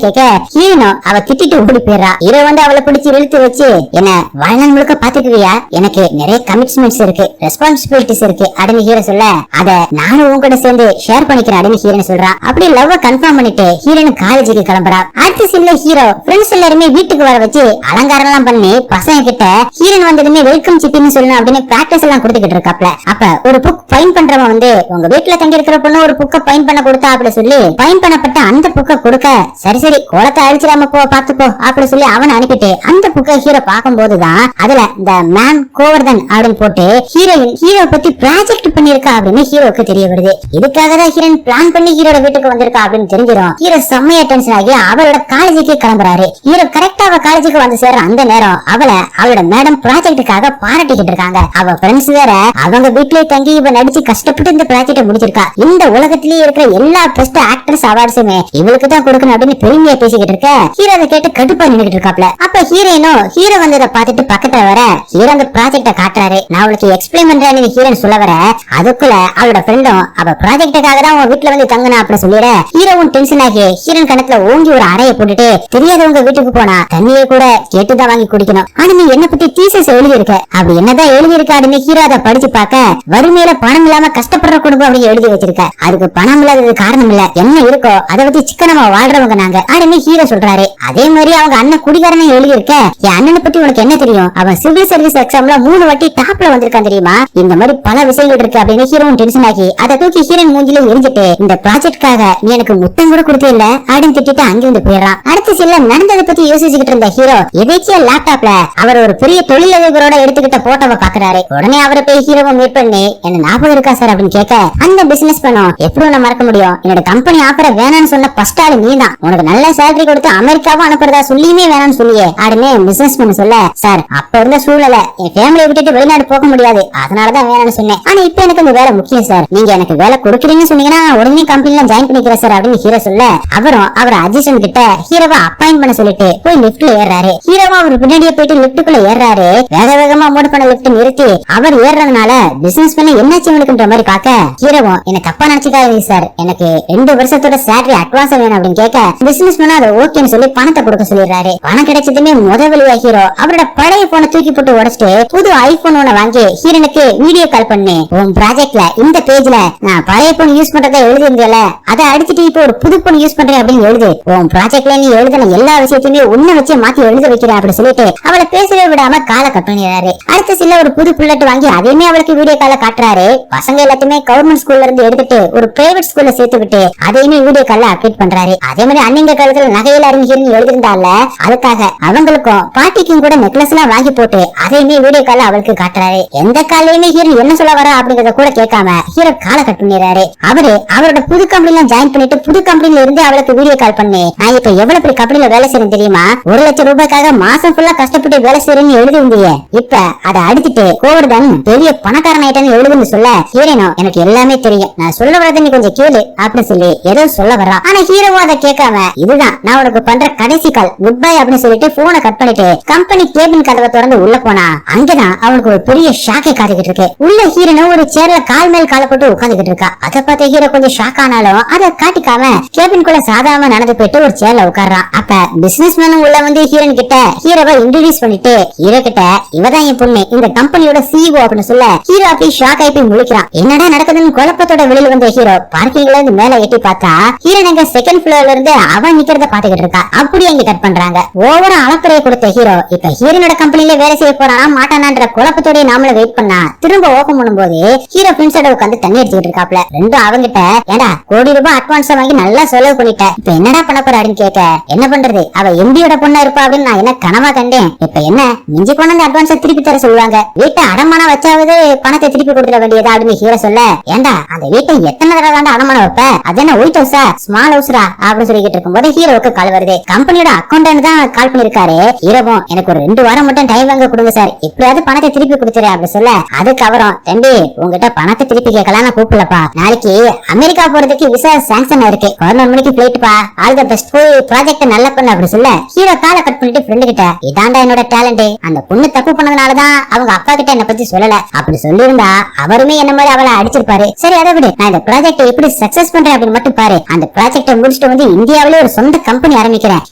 கேட்க ஹீரோனோ அவ திட்டிட்டு ஓடி போயிடுறா. ஹீரோ வந்து அவளை பிடிச்சி இழுத்து வச்சு என்ன வாழ்நாள் முழுக்க பாத்துக்குவியா, எனக்கு நிறைய கமிட்மெண்ட்ஸ் இருக்கு, ரெஸ்பான்சிபிலிட்டிஸ் இருக்கு அப்படின்னு ஹீரோ சொல்ல அத நானும் உங்ககிட்ட சேர்ந்து ஷேர் பண்ணிக்கிறேன் அப்படின்னு ஹீரோயின் சொல்றா. அப்படி லவ் கன்ஃபார்ம் பண்ணிட்டு ஹீரோயின் காலேஜுக்கு கிளம்புறா. அடுத்த சீன்ல ஹீரோ ஃப்ரெண்ட்ஸ் எல்லாருமே வீட்டுக்கு வர வச்சு அலங்காரம் எல்லாம் பண்ணி பசங்க கிட்ட ஹீரோயின் வந்ததுமே வெல்கம் சிட்டின்னு சொல்லணும் அப்படின்னு பிராக்டிஸ் எல்லாம் கொடுத்துக்கிட்டு இருக்காப்ல. அப்ப ஒரு புக் பைன் பண்றவன் வந்து உங்க வீட்டுல தங்கி இருக்கிற பொண்ணு ஒரு புக்க பைன் பண்ண கொடுத்தா அப்படி சொல்லி பைன் பண்ணப்பட்ட அந்த புக்க கொடுக்க சரி சரி கோலத்தை அழிச்சிடாம போ பாத்துப்போ அப்படி சொல்லி அவன் அனுப்பிட்டு அந்த புக்க ஹீரோ பார்க்கும் போதுதான் அதுல இந்த மேம் கோவர்தன் அப்படின்னு போட்டு ஹீரோயின் ஹீரோ பத்தி ப்ராஜெக்ட் பண்ணிருக்கா அப்படின்னு ஹீரோக்கு தெரிய வருது. இதுக்காக தான் ஹீரோயின் பிளான் பண்ணி ஹீரோட வீட்டுக்கு வந்திருக்கா அப்படின்னு தெரிஞ்சிடும். ஹீரோ செம்மையா டென்ஷன் ஆகி அவளோட காலேஜுக்கு கிளம்புறாரு. ஹீரோ கரெக்டா அவ காலேஜுக்கு வந்து சேர்ற அந்த நேரம் அவளோட மேடம் ப்ராஜெக்டுக்காக பாராட்டிக்கிட்டு இருக்காங்க. அவ ஃப்ரெண்ட்ஸ் வேற அவங்க வீட்லயே தங்கி இவ நடிச்சு கஷ்டப்பட்டு இந்த ப்ராஜெக்ட முடிச்சிருக்கா, இந்த உலகத்திலேயே இருக்கிற எல்லா பெஸ்ட் ஆக்ட்ரஸ் அவார்ட்ஸுமே இவளுக்கு தான் கொடுக்கணும் அப்படின்னு பெருமையா பேசிக்கிட்டு இருக்க ஹீரோ அதை கேட்டு கடுப்பா நின்னுட்டு இருக்காப்ல. அப்ப ஹீரோயினும் ஹீரோ வந்ததை பார்த்துட்டு பக்கத்துல வர ஹீரோ அந்த ப்ராஜெக்ட காட்டுறாரு. நான் அவளுக்கு எக்ஸ்பிளைன் பண்றேன்னு ஹீரோயின் சொல்ல வர அதுக்குள்ள அவளோட ஃப்ரெண்டும் அவ ப்ராஜெக்டுக்காக தான் உன் வீட்டுல வந்து தங்கனா அப்படின்னு சொல்லிட ஹீரோவும் டென்ஷன் ஆகி ஹீரோயின் கணக்குல ஓங்கி ஒரு அறையை போட்டுட்டு தெரியாதவங்க வீட்டுக்கு போனா தண்ணியை கூட கேட்டுதான் வாங்கி குடிக்கணும், ஆனா நீ என்ன பத்தி தீசஸ் எழுதி இருக்க, அப்படி என்னதான் எழுதி இருக்க அப்படின்னு ஹீரோ அதை படிச்சு பார்க்க வறுமையில பணம் இல்லாம கஷ்டப்படுற குடும்பம் அப்படின்னு எழுதி வச்சிருக்க, அதுக்கு பணம் இல்லாதது காரணம் இல்ல, என்ன இருக்கோ அதை வச்சு சிக்கனமா வாழ்றவங்க நாங்க அப்படின்னு ஹீரோ சொல்றாரு. அதே மாதிரி அவங்க அண்ணன் குடிகாரனை எழுதி இருக்க என் அண்ணனை பத்தி உனக்கு என்ன தெரியும், அவன் சிவில் சர்வீஸ் எக்ஸாம்ல 3 வாட்டி டாப்ல வந்திருக்கான் தெரியுமா, இந்த மாதிரி பல விஷயங்கள் இருக்கு அப்படின்னு ஹீரோவும் டென்ஷன் ஆகி அதை தூக்கி ஹீரோயின் மூஞ்சில எரிஞ்சிட்டு இந்த ப்ராஜெக்ட்காக நீ எனக்கு முத்தம் கூட கொடுத்தே இல்ல அப்படின்னு திட்டிட்டு அங்கிருந்து போயிடறான். அடுத்த சில நடந்ததை பத்தி யோசிச்சுக்கிட்டு இருந்த ஹீரோ எதேச்சியா லேப்டாப்ல அவர் ஒரு பெரிய தொழிலதிபரோட எடுத்துக்கிட்ட போட்டோவை பாக்குறாரு. உடனே அவரை போய் ஹீரோவை மீட் பண்ணி என்ன ஞாபகம் இருக்கா சார் அப்படின்னு கேட்க அந்த பிசினஸ் பண்ணும் எப்படி உன்னை மறக்க முடியும், என்னோட கம்பெனி ஆஃபரை வேணான்னு சொன்ன ஃபர்ஸ்ட் ஆளு நீ தான், உனக்கு நல்ல சேலரி கொடுத்து அமெரிக்காவும் அனுப்புறதா சொல்லியுமே வேணாம்னு சொல்லியே அப்படின்னு பிசினஸ் பண்ண சொல்ல சார் அப்ப இருந்த சூழ்நிலை என் ஃபேமிலியை விட்டுட்டு வெளிநாடு போக முடியாது அதனாலதான் வேணாம்னு சொன்னேன், ஆனா இப்ப எனக்கு இந்த வேலை முக்கியம் சார், நீங்க எனக்கு வேலை கொடுக்குறீங்கன்னு சொன்னீங்கன்னா உடனே கம்பெனில ஜாயின் பண்ணிக்கிறேன் சார் அப்படின்னு ஹீரோ சொல்ல அவரும் அவர் அசிஸ்டன்ட் கிட்ட ஹீரோவை அப்பாயிண்ட் பண்ண சொல்லிட்டு போய் லிப்ட்ல ஏறாரு. ஹீரோவா அவர் பின்னாடியே போயிட்டு லிப்டுக்குள்ள ஏறாரு. வேக வேகமா மூட பண்ண லிப்ட் நிறுத்தி அவர் ஏறதுனால அதனால பிசினஸ் பண்ண என்னாச்சு இவனுக்குன்ற மாதிரி பாக்க ஹீரோவும் என்ன தப்பா நினைச்சுக்காதீங்க சார், எனக்கு 2 வருஷத்தோட சேலரி அட்வான்ஸ் வேணும் அப்படின்னு கேட்க பிசினஸ் பண்ண அதை ஓகேன்னு சொல்லி பணத்தை கொடுக்க சொல்லிடுறாரு. பணம் கிடைச்சதுமே முதல்வழியா ஹீரோ அவரோட பழைய போனை தூக்கி போட்டு உடைச்சிட்டு புது ஐபோன் ஒண்ணு வாங்கி ஹீரோனுக்கு வீடியோ கால் பண்ணி, உன் ப்ராஜெக்ட்ல இந்த பேஜ்ல நான் பழைய போன் யூஸ் பண்றதை எழுதி இருந்தேல, அதை அடிச்சுட்டு இப்போ ஒரு புது போன் யூஸ் பண்றேன் அப்படின்னு எழுது, உன் ப்ராஜெக்ட்ல நீ எழுதின எல்லா விஷயத்தையுமே உன்ன வச்சு மாத்தி எழுத வைக்கிறேன் அப்படின்னு சொல்லிட்டு அவளை பேசவே விடாம காலை கட் பண்ணிடுறாரு. அடுத்த சில ஒரு புது புல்லட் வாங்கி அதையுமே அவளுக்கு வீடியோ கால காட்டுறாரு. பசங்க எல்லாத்தையுமே கவர்மெண்ட் ஸ்கூல்ல இருந்து எடுத்துட்டு ஒரு பிரைவேட் ஸ்கூல்ல சேர்த்து விட்டு அதையுமே வீடியோ கால்ல அப்டேட் பண்றாரு. அதே மாதிரி அன்னிங்க காலத்துல நகையில அறிஞர்னு எழுதிருந்தால அதுக்காக அவங்களுக்கும் பாட்டிக்கும் கூட நெக்லஸ் எல்லாம் வாங்கி போட்டு அதையுமே வீடியோ கால்ல அவளுக்கு காட்டுறாரு. எந்த காலையுமே ஹீரோ என்ன சொல்ல வரா அப்படிங்கறத கூட கேட்காம ஹீரோ காலை கட் பண்ணிடுறாரு. அவரு அவரோட புது கம்பெனில ஜாயின் பண்ணிட்டு புது கம்பெனில இருந்து அவளுக்கு வீடியோ கால் பண்ணி, நான் இப்ப எவ்வளவு பெரிய கம்பெனில வேலை செய்யறேன் தெரியுமா, 1 லட்சம் ரூபாய்க்காக மாசம் ஃபுல்லா கஷ்டப்பட்டு வேலை செய்யறேன்னு எழுதிருந்தீங்க, இப்ப அதை அடிச்சுட்டு கோவர்தன் பெரிய பணக்காரன் ஆயிட்டேன்னு எழுதுன்னு சொல்ல ஹீரோனோ எனக்கு எல்லாமே தெரியும், நான் சொல்ல வரதை நீ கொஞ்சம் கேளு அப்படின்னு சொல்லி ஏதோ சொல்ல வரா. ஆனா ஹீரோவும் அதை கேட்காம இதுதான் நான் உனக்கு பண்ற கடைசி கால், குட் பை அப்படின்னு சொல்லிட்டு போனை கட் பண்ணிட்டு கம்பெனி கேபின் கதவை திறந்து உள்ள போனா அங்கதான் அவனுக்கு ஒரு பெரிய ஷாக்கை காத்துக்கிட்டு இருக்கு. உள்ள ஹீரோனோ ஒரு சேர்ல கால் மேல் கால போட்டு உட்காந்துக்கிட்டு இருக்கா. அதை பார்த்து ஹீரோ கொஞ்சம் ஷாக் ஆனாலும் அதை காட்டிக்காம கேபின்குள்ள சாதாரண நடந்து போயிட்டு ஒரு சேர்ல உட்கார்றான். அப்ப பிசினஸ் மேனும் உள்ள வந்து ஹீரோன் கிட்ட ஹீரோவை இன்ட்ரோடியூஸ் பண்ணிட்டு ஹீரோ கிட்ட இவதான் என் பொண்ணு, இந்த கம்பெனியோட சிஇஓ அப்படின்னு சொல்ல ஹீரோ அப்படி ஷாக் ஆகி போய் முழிக்கிறான். என்னடா நடக்குதுன்னு குழப்பத்தோட வெளியில வந்த ஹீரோ பார்க்கிங்ல இருந்து மேல எட்டி பார்த்தா ஹீரோன் எங்க செகண்ட் ஃப்ளோர்ல இருந்து அவன் நிக்கிறத பாத்துக்கிட்டு இருக்கா. அப்படி அங்க கட் பண்றாங்க. ஓவரா அளப்பறையை கொடுத்த ஹீரோ இப்ப ஹீரோனோட கம்பெனில வேலை செய்ய போறானா மாட்டானான்ற குழப்பத்தோட நாமள வெயிட் பண்ணா திரும்ப ஓபன் பண்ணும்போது ஹீரோ ஃப்ரெண்ட்ஸோட உட்காந்து தண்ணி அடிச்சுட்டு இருக்காப்ல. ரெண்டும் அவங்கிட்ட ஏடா கோடி ரூபாய் அட்வான்ஸ் வாங்கி நல்லா செலவு பண்ணிட்ட, இப்ப என்னடா பண்ண போற அப்படின்னு கேட்க, என்ன பண்றது அவ எம்பியோட பொண்ணா இருப்பா அப்படின்னு நான் என்ன கனவா கண்டேன், இப்ப என்ன மிஞ்சி கொண்டு அந்த அட்வான்ஸை திருப்பி தர சொல்லுவாங்க, வீட்டை அடமானம் வச்சாவது பணத்தை திருப்பி கொடுத்துட வேண்டியதா அப்படின்னு ஹீரோ சொல்ல, ஏண்டா அந்த வீட்டை எத்தனை தடவை தாண்டா அடமானம் வைப்ப, அது என்ன ஒயிட் ஹவுஸா ஸ்மால் ஹவுஸ்ரா அப்படின்னு சொல்லிட்டு இருக்கும்போது ஹீரோவுக்கு கால் வருது. கம்பெனியோட அக்கௌண்டன்ட் தான் கால் பண்ணிருக்காரு. ஹீரோவும் எனக்கு ஒரு 2 வாரம் மட்டும் டைம் வாங்க கொடுங்க சார், எப்படியாவது பணத்தை திருப்பி கொடுத்துறேன் அப்படின்னு சொல்ல, அதுக்கு அவரும் தம்பி உங்ககிட்ட பணத்தை திருப்பி கேட்கலாம் கூப்பிடலப்பா, நாளைக்கு அமெரிக்கா போறதுக்கு விசா சாங்ஷன் இருக்கு, 11 மணிக்கு பிளைட் பா, ஆல் தி பெஸ்ட், போய் ப்ராஜெக்ட் நல்லா பண்ணு அப்படி சொல்ல ஹீரோ காலை கட் பண்ணிட்டு ஃப்ரெண்டு கிட்ட இதாண்டா என்னோட டேலண்ட், அந்த பொண்ணு தப்பு பண்ணதுனாலதான் அவங்க அப்பா கிட்ட என்ன பத்தி சொல்லல, அப்படி சொல்லியிருந்தா அவருமே என்ன மாதிரி அவளை அடிச்சிருப்பாரு. சரி அதை விடு, நான் இந்த ப்ராஜெக்ட் எப்படி சக்சஸ் பண்றேன் அப்படின்னு மட்டும் பாரு, அந்த ப்ராஜெக்ட முடிச்சுட்டு வந்து இந்தியாவிலே ஒரு சொந்த கம்பெனி ஆரம்பிக்கிறேன்,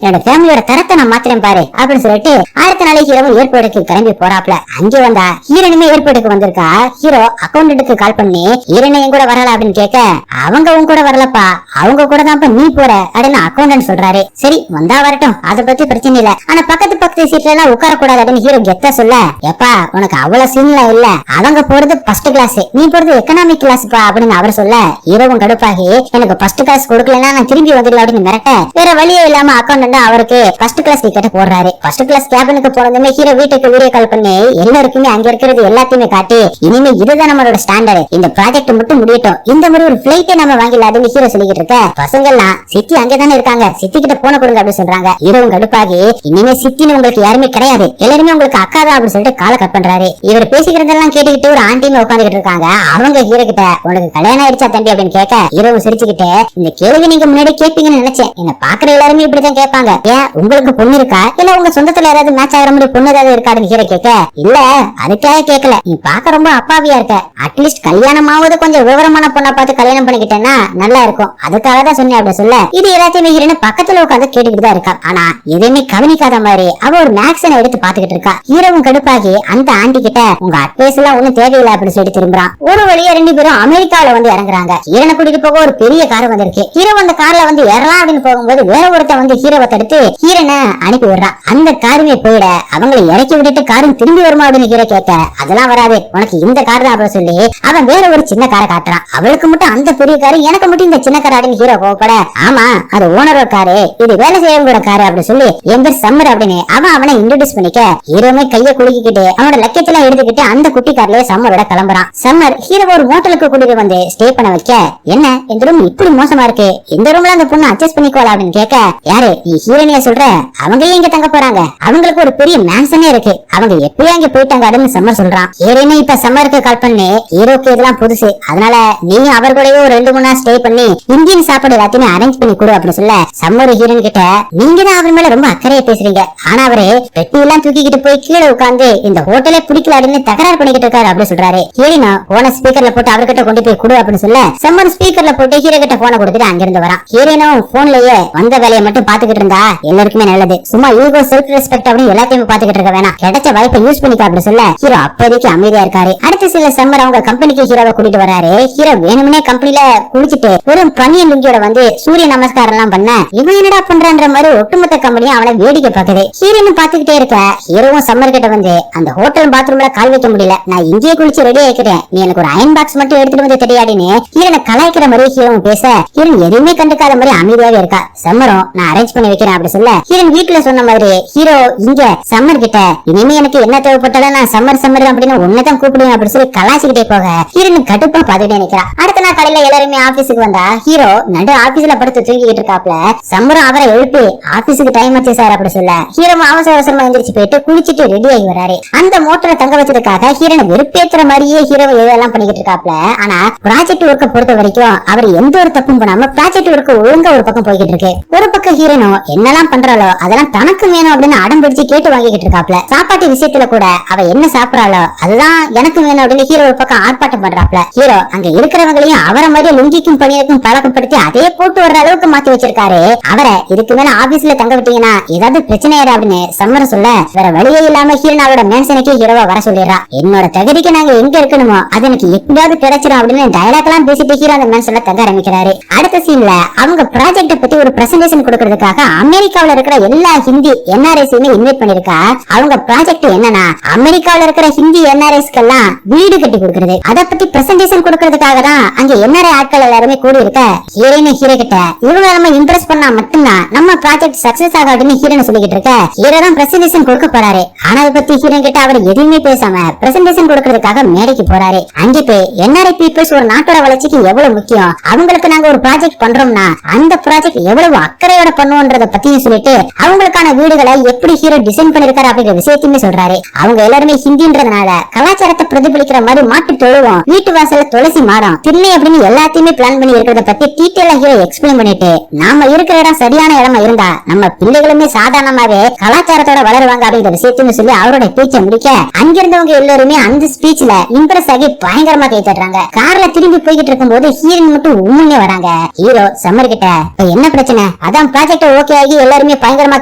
என்னோட ஃபேமிலியோட தரத்தை நான் மாத்திரம் பாரு அப்படின்னு சொல்லிட்டு அடுத்த நாளைக்கு ஹீரோ ஏர்போர்ட்டுக்கு கிளம்பி போறாப்ல. அங்கே வந்தா ஹீரோனுமே ஏர்போர்ட்டுக்கு வந்திருக்கா. ஹீரோ அக்கௌண்டன்ட்டுக்கு கால் பண்ணி ஹீரோனை என் கூட வரல அப்படின்னு கேட்க, அவங்க உன் கூட வரலப்பா, அவங்க கூட தான் நீ போற அப்படின்னு அக்கௌண்டன்ட் சொல்றாரு. சரி வந்தா வரட்டும், அதை பத்தி பிரச்சனை இல்ல, ஆனா பக்கத்து சீட்ல எல்லாம் உட்கார கூடாது அப்படின்னு ஹீரோ கெத்தா சொல்ல, எப்பா உனக்கு அவ்வளவு சீன்லாம் இல்ல, அவங்க போறது ஃபர்ஸ்ட் கிளாஸ், நீ போறது எக்கனாமிக் கிளாஸ்ப்பா அப்படின்னு அவர் சொல்ல ஹீரோவும் கடுப்பாகி எனக்கு ஃபர்ஸ்ட் கிளாஸ் கொடுக்கலன்னா நான் திரும்பி வந்துடலாம் அப்படின்னு மிரட்ட, வேற வழியே இல்லாம அக்கௌண்டன்ட் அவருக்கு ஃபர்ஸ்ட் கிளாஸ் டிக்கெட் போடுறாரு. ஃபர்ஸ்ட் கிளாஸ் கேபினுக்கு போனதுமே ஹீரோ வீட்டுக்கு வீடியோ கால் பண்ணி எல்லாருக்குமே அங்க இருக்கிறது எல்லாத்தையுமே காட்டி, இனிமே இதுதான் நம்மளோட ஸ்டாண்டர்ட், இந்த ப்ராஜெக்ட் மட்டும் முடியட்டும், இந்த மாதிரி ஒரு பிளைட்டே நம்ம வாங்கல அப்படின்னு ஹீரோ சொல்லிக்கிட்டு இருக்க, பசங்க எல்லாம் சித்தி அங்கதானே இருக்காங்க, சித்தி கிட்ட போன கொடுங்க அப்படின்னு சொல்றாங்க. ஹீரோவும் கடுப்பாகி இனிமே சித்தின்னு உங்களுக்கு யாருமே கிடையாது, எல்லாருமே உங்களுக்கு அக்கா தான் அப்படின்னு சொல்லிட்டு காலை கட் பண்றாரு. இவர் பேசிக்கிறதெல்லாம் கேட்டுக்கிட்டு ஒரு ஆண்டியுமே உட்காந்துக்கிட்டு இருக்காங்க. அவங்க ஹீரோ கிட்ட உனக்கு கல்யாணம் ஆயிடுச்சா தம்பி அப்படின்னு கேட்க, ஹீரோவும் சிரிச்சுக்கிட்டு இந்த கேள்வி நீங்க முன்னாடி கேட்பீங்கன்னு நினைச்சேன், என்ன பாக்குற எல்லாருமே இப்படிதான் கேட்பாங்க, ஏன் உங்களுக்கு பொண்ணு இருக்கா இல்ல உங்க சொந்தத்துல யாராவது மேட்ச் ஆகிற மாதிரி பொண்ணு ஏதாவது இருக்காதுன்னு ஹீரோ கேட்க, இல்ல அதுக்காக கேட்கல, நீ பாக்க ரொம்ப அப்பாவியா இருக்க, அட்லீஸ்ட் கல்யாணமாவது கொஞ்சம் விவரமான பொண்ணா பார்த்து கல்யாணம் பண்ணிக்கிட்டேன்னா நல்லா இருக்கும், அதுக்காக தான் சொன்னேன் அப்படின்னு சொல்ல, இது எல்லாத்தையுமே ஹீரோனு பக்கத்துல உட்காந்து கேட்டுக்கிட்டு தான் இருக்கா. ஆனா எதையுமே கவனிக்காத மாதிரி அவ ஒரு மேக்ஸனை எடுத்து பாத்துக்கிட்டு இருக்கா. ஹீரோவும் கடுப்பாகி அந்த ஆண்டி கிட்ட உங்க அட்வைஸ் எல்லாம் ஒண்ணும் தேவையில்லை அப்படின்னு சொல்லிட்டு திரும்புறான். ஒரு வழியா 2 பேரும் அமெரிக்காவில வந்து இறங்குறாங்க. ஹீரோனை கூட்டிட்டு போக ஒரு பெரிய கார் வந்திருக்கு. ஹீரோ அந்த கார்ல வந்து ஏறலாம் அப்படின்னு போகும்போது வேற ஒருத்தன் வந்து ஹீரோவை தடுத்து ஹீரோனை அனுப்பி விடுறான். அந்த காருமே போயிட அவங்களை இறக்கி விட்டுட்டு காரும் திரும்பி வருமா அப்படின்னு ஹீரோ கேட்க, அதெல்லாம் வராது, உனக்கு இந்த கார் தான் அப்படின்னு சொல்லி அவன் வேற ஒரு சின்ன காரை காட்டுறான். அவளுக்கு மட்டும் அந்த பெரிய காரு, எனக்கு மட்டும் இந்த சின்ன கார் அப்படின்னு ஹீரோ கோவப்பட, ஆமா அது ஓனரோட காரு, இது வேலை செய்யறவங்களோட காரு அப்படின்னு சொல்லி என் பேர் சம்மர் அப்படின்னு அவனை இன்ட்ரோடியூஸ் பண்ணிக்க, ஹீரோமே கைய குலுக்கிக்கிட்டு அவனோட லக்கேஜ் எல்லாம் எடுத்துக்கிட்டு அந்த குட்டி கார்லயே சம்மரோட கிளம்புறான். சம்மர் ஹீரோ ஒரு ஹோட்டலுக்கு கூட்டிட்டு வந்து ஸ்டே பண்ண வைக்க, என்ன இந்த ரூம் இப்படி மோசமா இருக்கு, இந்த ரூம்ல அந்த பொண்ணு அட்ஜஸ்ட் பண்ணிக்கோல அப்படின்னு கேட்க, யாரு நீ ஹீரோனியா சொல்ற, அவங்க இங்க தங்க போறாங்க, அவங்களுக்கு ஒரு பெரிய மேன்சனே இருக்கு, அவங்க எப்படியா இங்க போயிட்டாங்க அப்படின்னு சம்மர் சொல்றான். ஹீரோனே இப்ப சம்மருக்கு கால் பண்ணி ஹீரோக்கு இதெல்லாம் புதுசு, அதனால நீங்க அவர் கூடவே ஒரு 2-3 நாள் ஸ்டே பண்ணி இந்தியன் சாப்பாடு எல்லாத்தையுமே அரேஞ்ச் பண்ணி கொடு அப்படின்னு சொல்ல, சம்மர் ஹீரோன் கிட்ட நீங்க தான் அவர் மேல ரொம்ப அக்கறையா பேசுறீங்க, ஆனா அவரு பெட்டி எல்லாம் தூக்கிக்கிட்டு போய் கீழே உட்கார்ந்து இந்த ஹோட்டலே பிடிக்கல அப்படின்னு தகராறு பண்ணிக்கிட்டு இருக்காரு சொல்றாரு அப்படி சொல்றாரு. ஹீரோனா போன ஸ்பீக்கர்ல போட்டு அவர்கிட்ட கொண்டு போய் கொடு அப்படின்னு சொல்ல சம்மர் ஸ்பீக்கர்ல போட்டு ஹீரோ கிட்ட போனை கொடுத்துட்டு அங்கிருந்து வரான். ஹீரோனும் போன்லயே வந்த வேலையை மட்டும் பாத்துக்கிட்டு இருந்தா எல்லாருக்குமே நல்லது. சும்மா ஈகோ செல்ஃப் ரெஸ்பெக்ட் அப்படின்னு எல்லாத்தையும் பாத்துக்கிட்டு இருக்க வேணாம், கிடைச்ச வாய்ப்பை யூஸ் பண்ணிக்க அப்படி சொல்ல ஹீரோ அப்போதைக்கு அமைதியா இருக்காரு. அடுத்த சில சம்மர் அவங்க கம்பெனிக்கு ஹீரோவை கூட்டிட்டு வராரு. ஹீரோ வேணும்னே கம்பெனில குளிச்சுட்டு வெறும் பனியன் லுங்கியோட வந்து சூரிய நமஸ்காரம் எல்லாம் பண்ண இவன் என்னடா பண்றான்ற மாதிரி ஒட்டுமொத்த கம்பெனியும் அவனை வேடிக்கை பாக்குது. ஹீரோன்னு பாத்துக்கிட்டே இருக்க ஹீரோவும் சம்மர் கிட்ட வந்து அந்த ஹோட்டல் பாத்ரூம்ல கால் வைக்க முடியல, நான் இங்கேயே குளிச்சு ரெடி ஆயிக்கிறேன், நீ எனக்கு ஒரு அயன் பாக்ஸ் மட்டும் எடுத்துட்டு வந்து தெரியாடின்னு ஹீரோனை கலாய்க்கிற மாதிரி ஹீரோவும் பேச ஹீரோன் எதுவுமே கண்டுக்காத மாதிரி அமைதியாவே இருக்கா. சம்மரும் நான் அரேஞ்ச் பண்ணி வைக்கிறேன் அப்படி சொல்ல ஹீரோன் வீட்டுல சொன்ன மாதிரி ஹீரோ இங்க சம்மர் கிட்ட இனிமே எனக்கு என்ன தேவைப்பட்டாலும் நான் சம்மர் சம்மர் அப்படின்னு ஒன்னதான் கூப்பிடுவேன் அப்படி சொல்லி கலாய்ச்சிக்கிட்டே போக ஹீரோன் கடுப்பா பாத்துட்டே நிக்கிறா. அடுத்த நாள் காலையில எல்லாருமே ஆபீஸுக்கு வந்தா ஹீரோ நடு ஆபீஸ்ல படுத்து தூங்கிட்டு இருக்காப்ல. சம்மரும் அவரை எழுப்பி ஆபீஸுக்கு டைம் ஆச்சு சார் அப்படி சொல்ல ஹீரோவும் அவசர அவசரமா எந்திரிச்சு போயிட்டு குளிச்சுட்டு ரெடி ஆகி வராரு. அந்த மோட்டரை தங்க வச்சதுக்காக ஹீரோனை வெறுப்பேற்றுற மாதிரியே ஹீரோ இதெல்லாம் பண்ணிக்கிட்டு இருக்காப்ல. ஆனா ப்ராஜெக்ட் ஒர்க்க பொறுத்த வரைக்கும் அவர் எந்த ஒரு தப்பும் பண்ணாம ப்ராஜெக்ட் ஒர்க் ஒழுங்கா ஒரு பக்கம் போய்கிட்டு இருக்கு. ஒரு பக்கம் ஹீரோனோ என்னெல்லாம் பண்றாளோ அதெல்லாம் தனக்கு வேணும் அப்படின்னு அடம் பிடிச்சு கேட்டு வாங்கிக்கிட்டு இருக்காப்ல. சாப்பாட்டு விஷயத்துல கூட அவ என்ன சாப்பிடறாளோ அதுதான் எனக்கு வேணும் அப்படின்னு ஹீரோ ஒரு பக்கம் ஆர்ப்பாட்டம் பண்றாப்ல. ஹீரோ அங்க இருக்கிறவங்களையும் அவரை மாதிரி லுங்கிக்கும் பணியருக்கும் பழக்கப்படுத்தி அதே போட்டு வர்ற அளவுக்கு மாத்தி வச்சிருக்காரு. அவரை இதுக்கு மேல ஆபீஸ்ல தங்க விட்டீங்கன்னா ஏதாவது பிரச்சனை அப்படின்னு சம்மர சொல்ல வேற வழியே இல்லாம ஹீரோனோட மேன்சனுக்கு ஹீரோவா வர சொல்லிடுறா. என்னோட தகுதிக்கு நாங்க எங்க இருக்கணுமோ அது எனக்கு எப்படியாவது கிடைச்சிடும் அப்படின்னு டயலாக் எல்லாம் பேசிட்டு ஹீரோ அந்த மேன்சன்ல தங்க ஆரம்பிக்கிறாரு. அடுத்த சீன்ல அவங்க ப்ராஜெக்ட் பத்தி ஒரு பிரசன்டேஷன் கொடுக்கறதுக்காக அமெரிக்காவில இருக்கிற எல்லா ஹிந்தி என்ஆர்ஐஸையுமே இன்வைட் பண்ணிருக்கா. அவங்க ப்ராஜெக்ட் என்னன்னா அமெரிக்காவில இருக்கிற ஹிந்தி என்ஆர்ஐஸ்க்கெல்லாம் வீடு கட்டி கொடுக்கறது. அதை பத்தி பிரசன்டேஷன் கொடுக்கறதுக்காக தான் அங்க என்ஆர்ஐ ஆட்கள் எல்லாருமே கூடி இருக்க ஹீரோயின் ஹீரோ கிட்ட இவங்க நம்ம இம்ப்ரெஸ் பண்ணா மட்டும்தான் நம்ம ப்ராஜெக்ட் சக்சஸ் ஆகாதுன்னு ஹீரோன்னு சொல்லிக்கிட்டு இருக்க ஹீரோ தான் பிரசன்டேஷன் கொடுக்க போறாரு. ஆனா அதை பத்தி ஹீரோ கிட்ட அவர் எதுவுமே பேசாம பிரசன்டேஷன் கொடுக்கறதுக்காக மேடைக்கு போறாரு. அங்கே போய் என்ஆர்ஐ பீப்புள்ஸ் ஒரு நாட்டோட வளர்ச்சிக்கு எவ்வளவு முக்கியம், அவங்களுக்கு நாங்க ஒரு ப்ராஜெக்ட் பண்றோம்னா அந்த ப்ராஜெக்ட் எவ்வளவு அக்கறையோட பண்ணுவோன்றத பத்தியும் சொல்லிட்டு அவங்களுக்கான வீடுகளை எப்படி ஹீரோ டிசைன் பண்ணிருக்காரு அப்படிங்கிற விஷயத்தையுமே சொல்றாரு. அவங்க எல்லாருமே ஹிந்தின்றதுனால கலாச்சாரத்தை பிரதிபலிக்கிற மாதிரி மாட்டு தொழுவோம், வீட்டு வாசல்ல துளசி மாடம், திண்ணை அப்படின்னு எல்லாத்தையுமே பிளான் பண்ணி இருக்கிறத பத்தி டீட்டெயிலா ஹீரோ எக்ஸ்பிளைன் பண்ணிட்டு நாம இருக்கிற இடம் சரியான இடமா இருந்தா நம்ம பிள்ளைகளுமே சாதாரணமாவே கலாச்சாரத்தோட வளருவாங்க அப்படிங்கிற விஷயத்தையும் சொல்லி அவரோட பேச்சை முடிக்க அங்கிருந்தவங்க எல்லாருமே அந்த ஸ்பீச்ல இம்ப்ரெஸ் ஆகி பயங்கரமா கை தட்டுறாங்க. கார்ல திரும்பி போய்கிட்டு இருக்கும் போது ஹீரோயின் மட்டும் உம்முன்னே வராங்க. ஹீரோ சம்மர் கிட்ட என்ன பிரச்சனை, அதான் ப்ராஜெக்ட் ஓகே ஆகி எல்லாருமே பயங்கரமா